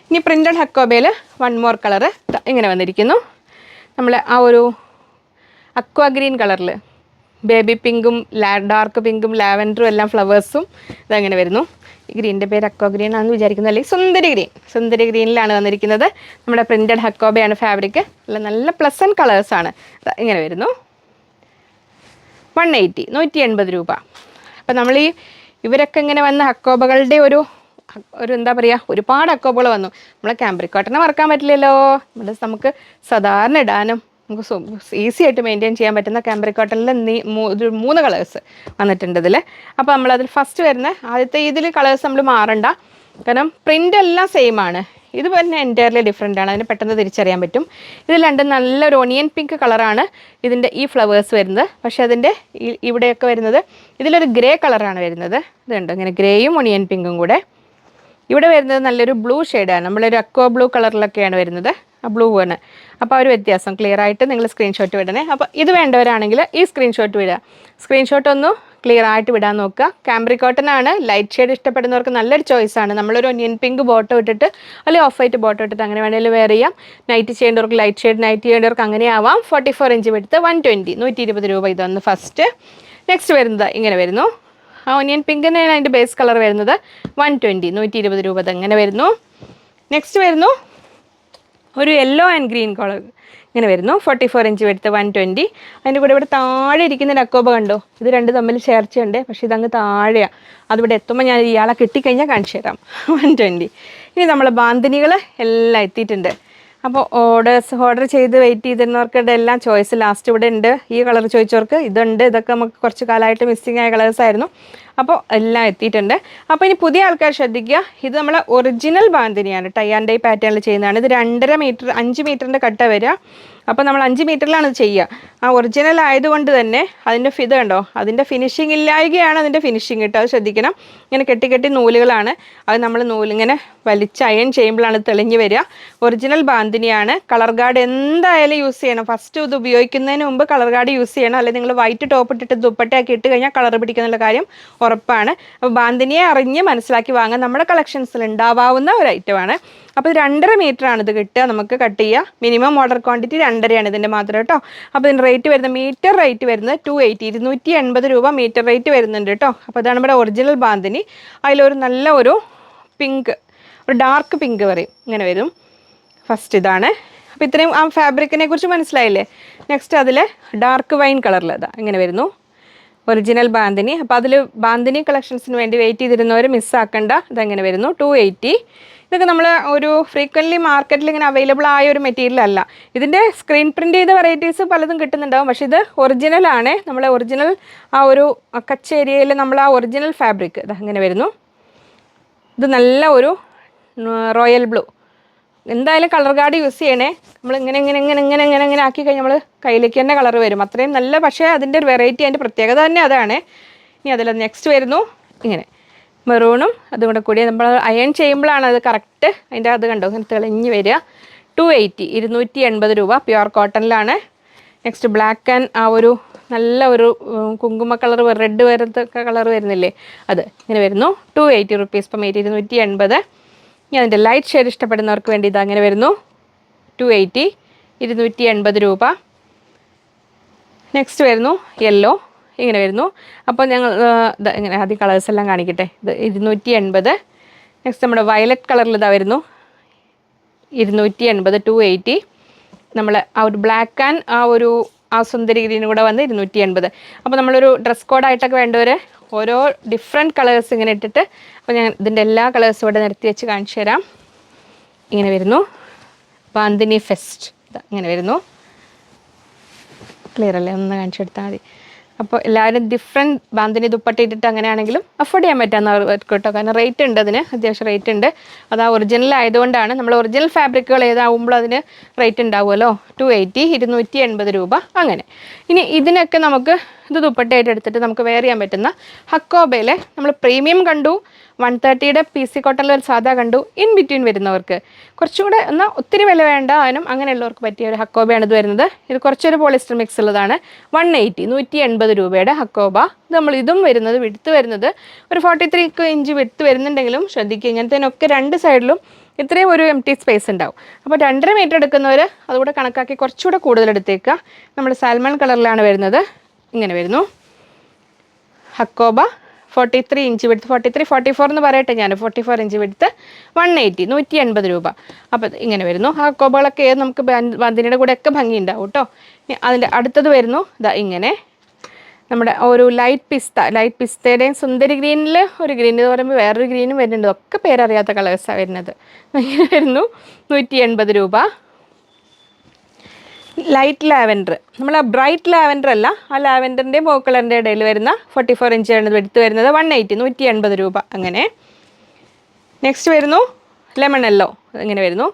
ഇനി പ്രിൻറ്റഡ് ഹക്കോബയിൽ 1 മോർ കളറ് ഇങ്ങനെ വന്നിരിക്കുന്നു. നമ്മൾ ആ ഒരു അക്വാ ഗ്രീൻ കളറിൽ ബേബി പിങ്കും ഡാർക്ക് പിങ്കും ലാവൻഡറും എല്ലാം ഫ്ലവേഴ്സും ഇതങ്ങനെ വരുന്നു. ഈ ഗ്രീനിൻ്റെ പേര് അക്വാ ഗ്രീൻ ആണെന്ന് വിചാരിക്കുന്നു, അല്ലെങ്കിൽ സുന്ദരി ഗ്രീനിലാണ് വന്നിരിക്കുന്നത്. നമ്മുടെ പ്രിൻറ്റഡ് ഹക്കോബയാണ് ഫാബ്രിക്. നല്ല പ്ലസൻറ്റ് കളേഴ്സാണ്. ഇങ്ങനെ വരുന്നു. 180, 180 രൂപ. അപ്പം നമ്മൾ ഇവരൊക്കെ ഇങ്ങനെ വന്ന ഹക്കോബകളുടെ ഒരു ഒരു എന്താ പറയുക ഒരുപാട് അക്കോബുകൾ വന്നു. നമ്മളെ ക്യാമ്പ്രിക് കോട്ടനെ മറക്കാൻ പറ്റില്ലല്ലോ. നമുക്ക് സാധാരണ ഇടാനും നമുക്ക് ഈസി ആയിട്ട് മെയിൻറ്റെയിൻ ചെയ്യാൻ പറ്റുന്ന ക്യാമ്പ്രിക് കോട്ടണിൽ 3 കളേഴ്സ് വന്നിട്ടുണ്ട് ഇതിൽ. അപ്പോൾ നമ്മളതിൽ ഫസ്റ്റ് വരുന്ന ആദ്യത്തെ ഇതിൽ കളേഴ്സ് നമ്മൾ മാറണ്ട, കാരണം പ്രിൻ്റ് എല്ലാം സെയിം ആണ്. ഇത് തന്നെ എൻറ്റയർലി ഡിഫറെൻ്റ് ആണ്, അതിന് പെട്ടെന്ന് തിരിച്ചറിയാൻ പറ്റും. ഇത് രണ്ടും നല്ലൊരു ഓണിയൻ പിങ്ക് കളറാണ് ഇതിൻ്റെ ഈ ഫ്ലവേഴ്സ് വരുന്നത്. പക്ഷേ അതിൻ്റെ ഇവിടെയൊക്കെ വരുന്നത് ഇതിലൊരു ഗ്രേ കളറാണ് വരുന്നത്. ഇതുണ്ട് ഇങ്ങനെ ഗ്രേയും ഒണിയൻ പിങ്കും കൂടെ. ഇവിടെ വരുന്നത് നല്ലൊരു ബ്ലൂ ഷെയ്ഡാണ്, നമ്മളൊരു അക്വ ബ്ലൂ കളറിലൊക്കെയാണ് വരുന്നത്, ആ ബ്ലൂ ആണ്. അപ്പോൾ ആ ഒരു വ്യത്യാസം ക്ലിയർ ആയിട്ട് നിങ്ങൾ സ്ക്രീൻഷോട്ട് വിടണേ. അപ്പോൾ ഇത് വേണ്ടവരാണെങ്കിൽ ഈ സ്ക്രീൻഷോട്ട് വിടുക. സ്ക്രീൻഷോട്ട് ഒന്ന് ക്ലിയർ ആയിട്ട് വിടാൻ നോക്കുക. ക്യാമ്പ്രിക് കോട്ടൺ ആണ്, ലൈറ്റ് ഷെയ്ഡ് ഇഷ്ടപ്പെടുന്നവർക്ക് നല്ലൊരു ചോയ്സാണ്. നമ്മളൊരു ഒനിയൻ പിങ്ക് ബോട്ടം ഇട്ടിട്ട് അല്ലെങ്കിൽ ഓഫ് വൈറ്റ് ബോട്ടം ഇട്ടിട്ട് അങ്ങനെ വേണമെങ്കിൽ വെയർ ചെയ്യാം. നൈറ്റ് ചെയ്യേണ്ടവർക്ക് ലൈറ്റ് ഷെയ്ഡ് നൈറ്റ് ചെയ്യേണ്ടവർക്ക് അങ്ങനെ ആവാം. 44 ഇഞ്ച് എടുത്ത് 120 120 രൂപ ഇതൊന്ന് ഫസ്റ്റ്. നെക്സ്റ്റ് വരുന്നത് ഇങ്ങനെ വരുന്നു. ആ ഒനിയൻ പിങ്കിനാണ് അതിൻ്റെ ബേസ് കളർ വരുന്നത്. 120 120 രൂപ അങ്ങനെ വരുന്നു. നെക്സ്റ്റ് വരുന്നു ഒരു യെല്ലോ ആൻഡ് ഗ്രീൻ കളർ ഇങ്ങനെ വരുന്നു. 44 ഇഞ്ച് എടുത്ത് 120. അതിൻ്റെ കൂടെ ഇവിടെ താഴെ ഇരിക്കുന്ന അക്കോബ കണ്ടോ, ഇത് രണ്ട് തമ്മിൽ ചേർച്ചയുണ്ട്, പക്ഷേ ഇതങ്ങ് താഴെയാണ്. അതിവിടെ എത്തുമ്പോൾ ഞാൻ ഇയാളെ കിട്ടിക്കഴിഞ്ഞാൽ കാണിച്ചു തരാം. 120. ഇനി നമ്മൾ ബാന്തിനികൾ എല്ലാം എത്തിയിട്ടുണ്ട്. അപ്പോൾ ഓർഡർ ചെയ്ത് വെയിറ്റ് ചെയ്തിരുന്നവർക്കുടെ എല്ലാം ചോയ്സ് ലാസ്റ്റ് ഇവിടെ ഉണ്ട്. ഈ കളർ ചോദിച്ചവർക്ക് ഇതുണ്ട്. ഇതൊക്കെ നമുക്ക് കുറച്ച് കാലമായിട്ട് മിസ്സിങ് ആയ കളേഴ്സ് ആയിരുന്നു. അപ്പോൾ എല്ലാം എത്തിയിട്ടുണ്ട്. അപ്പോൾ ഇനി പുതിയ ആൾക്കാർ ശ്രദ്ധിക്കുക, ഇത് നമ്മളെ ഒറിജിനൽ ബാന്തിനിയാണ്, ടൈ ആൻഡ് ഡൈ പാറ്റേണിൽ ചെയ്യുന്നതാണ്. ഇത് 2.5 മീറ്റർ 5 മീറ്ററിൻ്റെ കട്ട വരിക. അപ്പോൾ നമ്മൾ 5 മീറ്ററിലാണ് ഇത് ചെയ്യുക. ആ ഒറിജിനൽ ആയതുകൊണ്ട് തന്നെ അതിൻ്റെ ഇത് കണ്ടോ, അതിൻ്റെ ഫിനിഷിങ് ഇല്ലായകയാണ് അതിൻ്റെ ഫിനിഷിങ് കിട്ടുക. അത് ശ്രദ്ധിക്കണം. ഇങ്ങനെ കെട്ടി നൂലുകളാണ്. അത് നമ്മൾ നൂലിങ്ങനെ വലിച്ച് അയൺ ചെയ്യുമ്പോഴാണ് തെളിഞ്ഞ് വരിക. ഒറിജിനൽ ബാന്തിനിയാണ്. കളർ ഗാർഡ് എന്തായാലും യൂസ് ചെയ്യണം. ഫസ്റ്റ് ഇത് ഉപയോഗിക്കുന്നതിന് മുമ്പ് കളർ ഗാർഡ് യൂസ് ചെയ്യണം. അല്ലെങ്കിൽ നിങ്ങൾ വൈറ്റ് ടോപ്പ് ഇട്ടിട്ട് ദുപ്പട്ടയാക്കി ഇട്ട് കഴിഞ്ഞാൽ കളർ പിടിക്കുന്നുള്ള കാര്യം ഉറപ്പാണ്. അപ്പോൾ ബാന്തിനിയെ അറിഞ്ഞ് മനസ്സിലാക്കി വാങ്ങാൻ നമ്മുടെ കളക്ഷൻസിൽ ഉണ്ടാവാവുന്ന ഒരു ഐറ്റമാണ്. അപ്പോൾ 2.5 മീറ്ററാണ് ഇത് കിട്ടുക. നമുക്ക് കട്ട് ചെയ്യുക. മിനിമം ഓർഡർ ക്വാണ്ടിറ്റി 2.5 ഇതിൻ്റെ മാത്രം കേട്ടോ. അപ്പോൾ ഇതിൻ്റെ റേറ്റ് വരുന്നത് മീറ്റർ റേറ്റ് വരുന്നത് 280 280 രൂപ മീറ്റർ റേറ്റ് വരുന്നുണ്ട് കേട്ടോ. അപ്പോൾ ഇതാണ് നമ്മുടെ ഒറിജിനൽ ബാന്തിനി. അതിലൊരു നല്ല ഒരു പിങ്ക്, ഒരു ഡാർക്ക് പിങ്ക് പറയും, ഇങ്ങനെ വരും. ഫസ്റ്റ് ഇതാണ്. അപ്പോൾ ഇത്രയും ആ ഫാബ്രിക്കിനെ കുറിച്ച് മനസ്സിലായില്ലേ. നെക്സ്റ്റ് അതിൽ ഡാർക്ക് വൈൻ കളറിൽ ഇതാ ഇങ്ങനെ വരുന്നു ഒറിജിനൽ ബാന്തിനി. അപ്പോൾ അതിൽ ബാന്തിനി കളക്ഷൻസിന് വേണ്ടി വെയിറ്റ് ചെയ്തിരുന്നവർ മിസ്സാക്കണ്ട. ഇതെങ്ങനെ വരുന്നു 280. ഇതൊക്കെ നമ്മൾ ഒരു ഫ്രീക്വൻ്റ്ലി മാർക്കറ്റിൽ ഇങ്ങനെ അവൈലബിൾ ആയ ഒരു മെറ്റീരിയൽ അല്ല. ഇതിൻ്റെ സ്ക്രീൻ പ്രിൻ്റ് ചെയ്ത വെറൈറ്റീസ് പലതും കിട്ടുന്നുണ്ടാവും, പക്ഷേ ഇത് ഒറിജിനലാണ്. നമ്മളെ ഒറിജിനൽ ആ ഒരു കച്ച് ഏരിയയിൽ നമ്മൾ ആ ഒറിജിനൽ ഫാബ്രിക് ഇത് അങ്ങനെ വരുന്നു. ഇത് നല്ല ഒരു റോയൽ ബ്ലൂ. എന്തായാലും കളർ ഗാർഡ് യൂസ് ചെയ്യണേ. നമ്മൾ ഇങ്ങനെ ആക്കി കഴിഞ്ഞാൽ നമ്മൾ കയ്യിലേക്ക് തന്നെ കളർ വരും, അത്രയും നല്ല. പക്ഷേ അതിൻ്റെ ഒരു വെറൈറ്റി, അതിൻ്റെ പ്രത്യേകത തന്നെ അതാണ്. ഇനി അതിൽ നെക്സ്റ്റ് വരുന്നു ഇങ്ങനെ മെറൂണും അതും കൂടെ കൂടി നമ്മൾ അയൺ ചെയ്യുമ്പോഴാണ് അത് കറക്റ്റ് അതിൻ്റെ അത് കണ്ടോ ഇങ്ങനെ തെളിഞ്ഞ് വരിക. 280 280 രൂപ പ്യുവർ കോട്ടണിലാണ്. നെക്സ്റ്റ് ബ്ലാക്ക് ആൻഡ് ആ ഒരു നല്ല ഒരു കുങ്കുമ കളർ റെഡ് വരുന്നൊക്കെ കളർ വരുന്നില്ലേ, അത് ഇങ്ങനെ വരുന്നു. 280 റുപ്പീസ് പെർ മീറ്റർ 280. ഇനി അതിൻ്റെ ലൈറ്റ് ഷെയ്ഡ് ഇഷ്ടപ്പെടുന്നവർക്ക് വേണ്ടി ഇത് അങ്ങനെ വരുന്നു. 280 280 രൂപ. നെക്സ്റ്റ് വരുന്നു യെല്ലോ ഇങ്ങനെ വരുന്നു. അപ്പോൾ ഞങ്ങൾ ഇങ്ങനെ ആദ്യം കളേഴ്സ് എല്ലാം കാണിക്കട്ടെ. ഇത് 280. നെക്സ്റ്റ് നമ്മുടെ വയലറ്റ് കളറിൽ ഇതാ വരുന്നു 280 280. നമ്മൾ ആ ഒരു ബ്ലാക്ക് ആൻഡ് ആ സുന്ദരി ഗ്രീനും കൂടെ വന്ന് 280. അപ്പോൾ നമ്മളൊരു ഡ്രസ് കോഡായിട്ടൊക്കെ വേണ്ടവർ ഓരോ ഡിഫറെൻറ്റ് കളേഴ്സ് ഇങ്ങനെ ഇട്ടിട്ട്, അപ്പോൾ ഞാൻ ഇതിൻ്റെ എല്ലാ കളേഴ്സും ഇവിടെ നിരത്തി വെച്ച് കാണിച്ചു തരാം. ഇങ്ങനെ വരുന്നു ബാന്തിനി ഫെസ്റ്റ് ഇങ്ങനെ വരുന്നു. ക്ലിയർ അല്ലേ, ഒന്ന് കാണിച്ചെടുത്താൽ മതി. അപ്പോൾ എല്ലാവരും ഡിഫറെൻറ്റ് ബാന്തിനി ദുപ്പട്ട ഇട്ടിട്ട് അങ്ങനെയാണെങ്കിലും അഫോർഡ് ചെയ്യാൻ പറ്റാവുന്ന കേട്ടോ, കാരണം റേറ്റ് ഉണ്ട്, അതിന് അത്യാവശ്യം റേറ്റ് ഉണ്ട്. അത് ആ ഒറിജിനൽ ആയതുകൊണ്ടാണ്. നമ്മൾ ഒറിജിനൽ ഫാബ്രിക്കുകൾ ഏതാവുമ്പോൾ അതിന് റേറ്റ് ഉണ്ടാവുമല്ലോ. 280 280 രൂപ അങ്ങനെ. ഇനി ഇതിനൊക്കെ നമുക്ക് ഇത് ദുപ്പട്ടയായിട്ട് എടുത്തിട്ട് നമുക്ക് വെയർ ചെയ്യാൻ പറ്റുന്ന ഹക്കോബയിലെ നമ്മൾ പ്രീമിയം കണ്ടു, 130യുടെ PC കോട്ടണിൽ ഒരു സാധാ കണ്ടു. ഇൻ ബിറ്റ്വീൻ വരുന്നവർക്ക് കുറച്ചും കൂടെ എന്നാൽ ഒത്തിരി വില വേണ്ട അതിനും അങ്ങനെയുള്ളവർക്ക് പറ്റിയ ഒരു ഹക്കോബയാണ് ഇത് വരുന്നത്. ഇത് കുറച്ചൊരു പോളിസ്റ്റർ മിക്സ് ഉള്ളതാണ്. 180 180 രൂപയുടെ ഹക്കോബ. ഇത് നമ്മൾ ഇതും വരുന്നത് വിടുത്ത് വരുന്നത് ഒരു 43 ഇഞ്ച് വിടുത്ത് വരുന്നുണ്ടെങ്കിലും ശ്രദ്ധിക്കുക, ഇങ്ങനത്തേനൊക്കെ രണ്ട് സൈഡിലും ഇത്രയും ഒരു എംറ്റി സ്പേസ് ഉണ്ടാവും. അപ്പോൾ 2.5 മീറ്റർ എടുക്കുന്നവർ അതുകൂടെ കണക്കാക്കി കുറച്ചുകൂടെ കൂടുതൽ എടുത്തേക്കുക. നമ്മൾ സാൽമൺ കളറിലാണ് വരുന്നത്. ഇങ്ങനെ വരുന്നു ഹക്കോബ. 43 ഇഞ്ച് വിടുത്ത്, 44 എന്ന് പറയട്ടെ ഞാൻ, 44 ഇഞ്ച് വിടുത്ത് 180 180 രൂപ. അപ്പോൾ ഇങ്ങനെ വരുന്നു. ഹക്കോബകളൊക്കെ നമുക്ക് ബാന്തിനിയുടെ കൂടെ ഒക്കെ ഭംഗി ഉണ്ടാവും കേട്ടോ. അതിൻ്റെ അടുത്തത് വരുന്നു ഇതാ ഇങ്ങനെ നമ്മുടെ ഒരു ലൈറ്റ് പിസ്തയുടെയും സുന്ദരി ഗ്രീനിൽ ഒരു ഗ്രീൻ എന്ന് പറയുമ്പോൾ വേറൊരു ഗ്രീനും വരുന്നുണ്ട്. ഒക്കെ പേരറിയാത്ത കളേഴ്സാണ് വരുന്നത്. ഇങ്ങനെ വരുന്നു 180 രൂപ. ലൈറ്റ് ലാവൻഡർ, നമ്മൾ ആ ബ്രൈറ്റ് ലാവൻഡർ അല്ല, ആ ലാവൻഡറിൻ്റെയും പോക്കളറിൻ്റെ ഇടയിൽ വരുന്ന 44 ഇഞ്ചാണ് എടുത്ത് വരുന്നത്. 180 രൂപ. അങ്ങനെ നെക്സ്റ്റ് വരുന്നു ലെമൺ യെല്ലോ. ഇങ്ങനെ വരുന്നു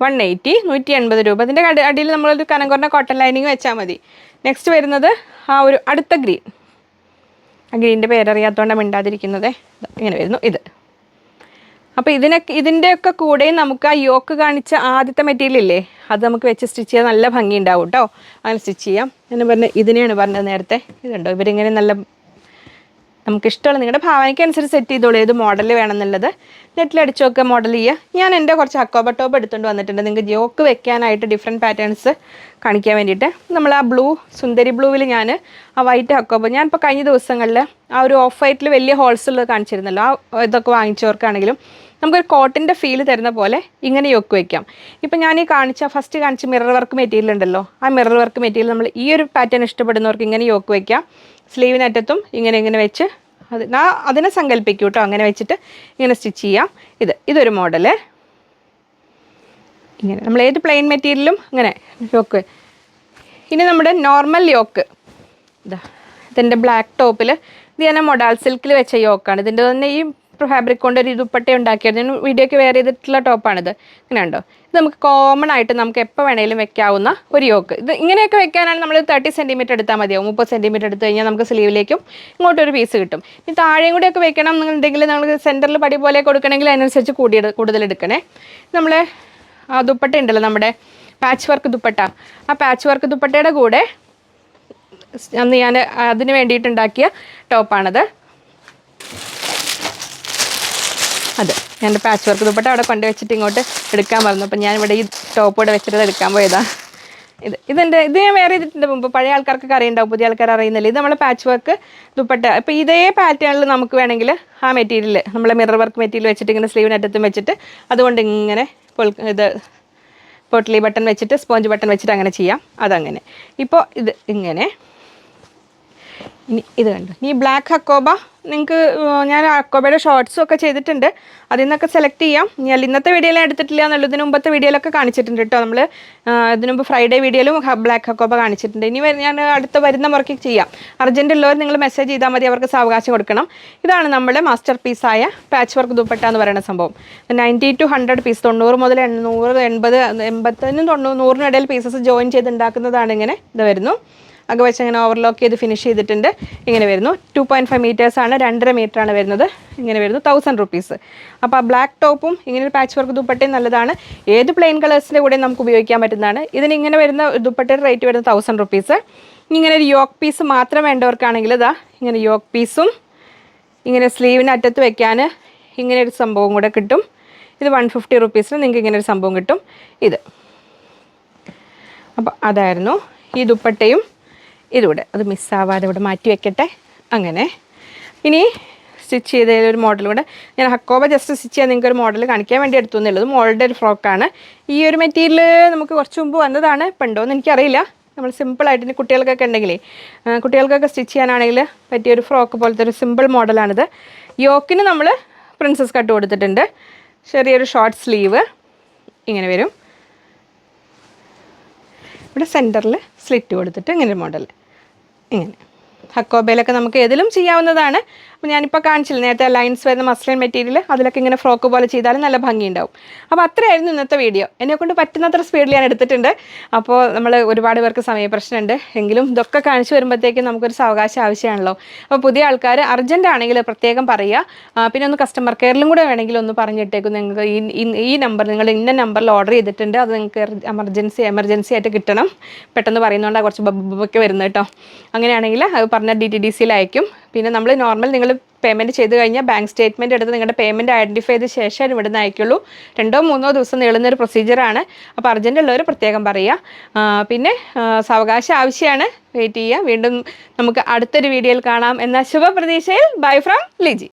180 രൂപ. അതിൻ്റെ അടിയിൽ നമ്മളൊരു കനം കുറഞ്ഞ കോട്ടൺ ലൈനിങ് വെച്ചാൽ മതി. നെക്സ്റ്റ് വരുന്നത് ആ ഒരു അടുത്ത ഗ്രീൻ. ആ ഗ്രീനിൻ്റെ പേരറിയാത്തതുകൊണ്ടാണ് മിണ്ടാതിരിക്കുന്നത്. ഇങ്ങനെ വരുന്നു ഇത്. അപ്പോൾ ഇതിൻ്റെയൊക്കെ കൂടെയും നമുക്ക് ആ യോക്ക് കാണിച്ച ആദ്യത്തെ മെറ്റീരിയൽ ഇല്ലേ, അത് നമുക്ക് വെച്ച് സ്റ്റിച്ച് ചെയ്യാൻ നല്ല ഭംഗി ഉണ്ടാവും കേട്ടോ. അങ്ങനെ സ്റ്റിച്ച് ചെയ്യാം. എന്ന് പറഞ്ഞ് ഇതിനെയാണ് പറഞ്ഞത് നേരത്തെ. ഇതുണ്ടോ, ഇവരിങ്ങനെ നല്ല നമുക്കിഷ്ടമുള്ള നിങ്ങളുടെ ഭാവനയ്ക്ക് അനുസരിച്ച് സെറ്റ് ചെയ്തോളൂ ഏത് മോഡൽ വേണമെന്നുള്ളത്. നെറ്റിൽ അടിച്ചു നോക്കുക, മോഡൽ ചെയ്യുക. ഞാൻ എൻ്റെ കുറച്ച് അക്കോബ ടോപ്പ് എടുത്തുകൊണ്ട് വന്നിട്ടുണ്ട് നിങ്ങൾക്ക് യോക്ക് വെക്കാനായിട്ട് ഡിഫറെൻറ്റ് പാറ്റേൺസ് കാണിക്കാൻ വേണ്ടിയിട്ട്. നമ്മൾ ആ സുന്ദരി ബ്ലൂവിൽ ഞാൻ ആ വൈറ്റ് അക്കോബ ഞാനിപ്പോൾ കഴിഞ്ഞ ദിവസങ്ങളിൽ ആ ഒരു ഓഫ് വൈറ്റിൽ വലിയ ഹോൾസ് ഉള്ളത് കാണിച്ചിരുന്നല്ലോ. ആ ഇതൊക്കെ വാങ്ങിച്ചവർക്കാണെങ്കിലും നമുക്കൊരു കോട്ടിൻ്റെ ഫീൽ തരുന്ന പോലെ ഇങ്ങനെ യോക്ക് വയ്ക്കാം. ഇപ്പം ഞാൻ ഈ ഫസ്റ്റ് കാണിച്ച മിറർ വർക്ക് മെറ്റീരിയൽ ഉണ്ടല്ലോ, ആ മിറർ വർക്ക് മെറ്റീരിയൽ നമ്മൾ ഈ ഒരു പാറ്റേൺ ഇഷ്ടപ്പെടുന്നവർക്ക് ഇങ്ങനെ യോക്ക് വയ്ക്കാം. സ്ലീവിനറ്റത്തും ഇങ്ങനെ വെച്ച് അതിനെ സങ്കല്പിക്കും കേട്ടോ. അങ്ങനെ വെച്ചിട്ട് ഇങ്ങനെ സ്റ്റിച്ച് ചെയ്യാം. ഇതൊരു മോഡല്. ഇങ്ങനെ നമ്മൾ ഏത് പ്ലെയിൻ മെറ്റീരിയലും ഇങ്ങനെ യോക്ക്. ഇനി നമ്മുടെ നോർമൽ യോക്ക് ഇതിൻ്റെ ബ്ലാക്ക് ടോപ്പിൽ ഇത് ഞാൻ മൊഡാൾ സിൽക്കിൽ വെച്ച യോക്കാണ്. ഇതിൻ്റെ തന്നെ ഈ ഫാബ്രിക് കൊണ്ട് ഒരു ദുപ്പട്ട ഉണ്ടാക്കിയത്. ഞാൻ വീഡിയോയ്ക്ക് വെയർ ചെയ്തിട്ടുള്ള ടോപ്പാണിത്. ഇങ്ങനെ ഉണ്ടോ, ഇത് നമുക്ക് കോമൺ ആയിട്ട് നമുക്ക് എപ്പോൾ വേണമെങ്കിലും വെക്കാവുന്ന ഒരു യോക്ക്. ഇത് ഇങ്ങനെയൊക്കെ വെക്കാനാണ് നമ്മൾ 30 സെൻറ്റിമീറ്റർ എടുത്താൽ മതിയാവും. 30 സെൻറ്റിമീറ്റർ എടുത്തു കഴിഞ്ഞാൽ നമുക്ക് സ്ലീവിലേക്കും ഇങ്ങോട്ടൊരു പീസ് കിട്ടും. ഈ താഴെയും കൂടെയൊക്കെ വെക്കണം എന്നുണ്ടെങ്കിൽ നമ്മൾ സെൻറ്ററിൽ പടി പോലെ കൊടുക്കണമെങ്കിൽ അതിനനുസരിച്ച് കൂടുതൽ എടുക്കണേ. നമ്മൾ ആ ദുപ്പട്ട ഉണ്ടല്ലോ, നമ്മുടെ പാച്ച് വർക്ക് ദുപ്പട്ട, ആ പാച്ച് വർക്ക് ദുപ്പട്ടയുടെ കൂടെ അന്ന് ഞാൻ അതിന് വേണ്ടിയിട്ടുണ്ടാക്കിയ ടോപ്പാണത്. ഞാൻ പാച്ച് വർക്ക് ദുപ്പട്ട അവിടെ കൊണ്ടുവച്ചിട്ട് ഇങ്ങോട്ട് എടുക്കാൻ പറഞ്ഞു. അപ്പം ഞാനിവിടെ ഈ ടോപ്പ് ഇവിടെ വെച്ചിട്ട് എടുക്കാൻ പോയതാണ്. ഇത് ഞാൻ വേറെ ചെയ്തിട്ടുണ്ട് മുമ്പ്. പഴയ ആൾക്കാർക്കൊക്കെ അറിയുണ്ടാവും, പുതിയ ആൾക്കാർ അറിയുന്നില്ല. ഇത് നമ്മളെ പാച്ച് വർക്ക് ദുപ്പട്ട. അപ്പോൾ ഇതേ പാറ്റേണിൽ നമുക്ക് വേണമെങ്കിൽ ആ മെറ്റീരിയൽ നമ്മളെ മിറർ വർക്ക് മെറ്റീരിയൽ വെച്ചിട്ട് ഇങ്ങനെ സ്ലീവിനറ്റത്തും വെച്ചിട്ട് അതുകൊണ്ട് ഇങ്ങനെ പൊട്ടലി ബട്ടൺ വെച്ചിട്ട് സ്പോഞ്ച് ബട്ടൺ വെച്ചിട്ട് അങ്ങനെ ചെയ്യാം. അതങ്ങനെ. ഇപ്പോൾ ഇത് ഇങ്ങനെ. ഇനി ഇത് കണ്ടു. ഈ ബ്ലാക്ക് അക്കോബ നിങ്ങൾക്ക് ഞാൻ അക്കോബയുടെ ഷോർട്സും ഒക്കെ ചെയ്തിട്ടുണ്ട്. അതിൽ നിന്നൊക്കെ സെലക്ട് ചെയ്യാം. ഞാൻ ഇന്നത്തെ വീഡിയോയിൽ എടുത്തിട്ടില്ല എന്നുള്ളൂ. ഇതിന് മുമ്പത്തെ വീഡിയോയിലൊക്കെ കാണിച്ചിട്ടുണ്ട് കേട്ടോ. നമ്മൾ ഇതിന് മുമ്പ് ഫ്രൈഡേ വീഡിയോയിലും ബ്ലാക്ക് അക്കോബ കാണിച്ചിട്ടുണ്ട്. ഇനി ഞാൻ വരുന്ന മുറയ്ക്ക് ചെയ്യാം. അർജൻറ്റ് ഉള്ളവർ നിങ്ങൾ മെസ്സേജ് ചെയ്താൽ മതി, അവർക്ക് സാവകാശം കൊടുക്കണം. ഇതാണ് നമ്മുടെ മാസ്റ്റർ പീസായ പാച്ച് വർക്ക് ദുപ്പട്ട എന്ന് പറയുന്ന സംഭവം. 90 to 100 പീസ്, 90 മുതൽ 100, 80, 80നും 100നും ഇടയിൽ പീസസ് ജോയിൻ ചെയ്ത് ഉണ്ടാക്കുന്നതാണ്. ഇങ്ങനെ ഇത് വരുന്നു. അകം വെച്ച് അങ്ങനെ ഓവർലോക്ക് ചെയ്ത് ഫിനിഷ് ചെയ്തിട്ടുണ്ട്. ഇങ്ങനെ വരുന്നു. 2.5 മീറ്റേഴ്സാണ്, 2.5 മീറ്ററാണ് വരുന്നത്. ഇങ്ങനെ വരുന്നു 1000 റുപ്പീസ്. അപ്പോൾ ആ ബ്ലാക്ക് ടോപ്പും ഇങ്ങനെ ഒരു പാച്ച് വർക്ക് ദുപ്പട്ടയും നല്ലതാണ്. ഏത് പ്ലെയിൻ കളേഴ്സിൻ്റെ കൂടെ നമുക്ക് ഉപയോഗിക്കാൻ പറ്റുന്നതാണ്. ഇതിനിങ്ങനെ വരുന്ന ദുപ്പട്ടയുടെ റേറ്റ് വരുന്നത് 1000 റുപ്പീസ്. ഇങ്ങനെ ഒരു യോക്ക് പീസ് മാത്രം വേണ്ടവർക്കാണെങ്കിൽ ഇതാ ഇങ്ങനെ യോക്ക് പീസും ഇങ്ങനെ സ്ലീവിന് അറ്റത്ത് വെക്കാൻ ഇങ്ങനെ ഒരു സംഭവം കൂടെ കിട്ടും. ഇത് 150 റുപ്പീസിന് നിങ്ങൾക്ക് ഇങ്ങനെ ഒരു സംഭവം കിട്ടും. അപ്പോൾ അതായിരുന്നു ഈ ദുപ്പട്ടയും. ഇതിവിടെ അത് മിസ്സാവാതെ ഇവിടെ മാറ്റി വെക്കട്ടെ. അങ്ങനെ ഇനി സ്റ്റിച്ച് ചെയ്തതിലൊരു മോഡൽ കൂടെ ഞാൻ ഹക്കോബ ജസ്റ്റ് സ്റ്റിച്ച് ചെയ്യാൻ നിങ്ങൾക്ക് ഒരു മോഡൽ കാണിക്കാൻ വേണ്ടി എടുത്തു എന്നുള്ളത്. മോളുടെ ഒരു ഫ്രോക്കാണ്. ഈ ഒരു മെറ്റീരിയൽ നമുക്ക് കുറച്ച് മുമ്പ് വന്നതാണ്. ഇപ്പം ഉണ്ടോയെന്ന് എനിക്കറിയില്ല. നമ്മൾ സിമ്പിളായിട്ട് ഇനി കുട്ടികൾക്കൊക്കെ ഉണ്ടെങ്കിലേ കുട്ടികൾക്കൊക്കെ സ്റ്റിച്ച് ചെയ്യാനാണെങ്കിൽ പറ്റിയൊരു ഫ്രോക്ക് പോലത്തെ ഒരു സിമ്പിൾ മോഡലാണിത്. യോക്കിന് നമ്മൾ പ്രിൻസസ് കട്ട് കൊടുത്തിട്ടുണ്ട്. ചെറിയൊരു ഷോർട്ട് സ്ലീവ് ഇങ്ങനെ വരും. ഇവിടെ സെൻറ്ററിൽ സ്ലിറ്റ് കൊടുത്തിട്ട് ഇങ്ങനെ മോഡൽ ഇങ്ങനെ. ഹക്കോബയിലൊക്കെ നമുക്ക് ഏതിലും ചെയ്യാവുന്നതാണ്. അപ്പോൾ ഞാനിപ്പോൾ കാണിച്ചില്ല നേരത്തെ ലൈൻസ് വരുന്ന മസ്ലിൻ മെറ്റീരിയൽ, അതിലൊക്കെ ഇങ്ങനെ ഫ്രോക്ക് പോലെ ചെയ്താലും നല്ല ഭംഗിയുണ്ടാവും. അപ്പോൾ അത്രയായിരുന്നു ഇന്നത്തെ വീഡിയോ. എന്നെക്കൊണ്ട് പറ്റുന്നത്ര സ്പീഡിൽ ഞാൻ എടുത്തിട്ടുണ്ട്. അപ്പോൾ നമ്മൾ ഒരുപാട് പേർക്ക് സമയപ്രശ്നമുണ്ട്. എങ്കിലും ഇതൊക്കെ കാണിച്ചു വരുമ്പോഴത്തേക്കും നമുക്കൊരു സാവകാശം ആവശ്യമാണല്ലോ. അപ്പോൾ പുതിയ ആൾക്കാർ അർജൻറ്റ് ആണെങ്കിൽ പ്രത്യേകം പറയുക. പിന്നെ ഒന്ന് കസ്റ്റമർ കെയറിലും കൂടെ വേണമെങ്കിൽ ഒന്ന് പറഞ്ഞിട്ടേക്കും. നിങ്ങൾക്ക് ഈ നമ്പർ നിങ്ങൾ ഇന്ന നമ്പറിൽ ഓർഡർ ചെയ്തിട്ടുണ്ട്, അത് നിങ്ങൾക്ക് എമർജൻസി ആയിട്ട് കിട്ടണം. പെട്ടെന്ന് പറയുന്നതുകൊണ്ടാണ് കുറച്ച് ബബ്ബൊക്കെ വരുന്നത് കേട്ടോ. അങ്ങനെയാണെങ്കിൽ അത് പറഞ്ഞാൽ DTDCയിൽ അയക്കും. പിന്നെ നമ്മൾ നോർമൽ നിങ്ങൾ പേയ്മെൻറ്റ് ചെയ്ത് കഴിഞ്ഞാൽ ബാങ്ക് സ്റ്റേറ്റ്മെൻറ്റ് എടുത്ത് നിങ്ങളുടെ പേയ്മെൻറ്റ് ഐഡൻറ്റിഫൈ ചെയ്ത ശേഷം ഇവിടെ നിന്ന് അയക്കുള്ളൂ. 2-3 ദിവസം നീളുന്നൊരു പ്രൊസീജിയറാണ്. അപ്പോൾ അർജൻറ്റ് ഉള്ളവർ പ്രത്യേകം പറയുക. പിന്നെ സാവകാശം ആവശ്യമാണ്, വെയിറ്റ് ചെയ്യുക. വീണ്ടും നമുക്ക് അടുത്തൊരു വീഡിയോയിൽ കാണാം എന്ന ശുഭപ്രതീക്ഷയിൽ ബൈ ഫ്രം ലിജി.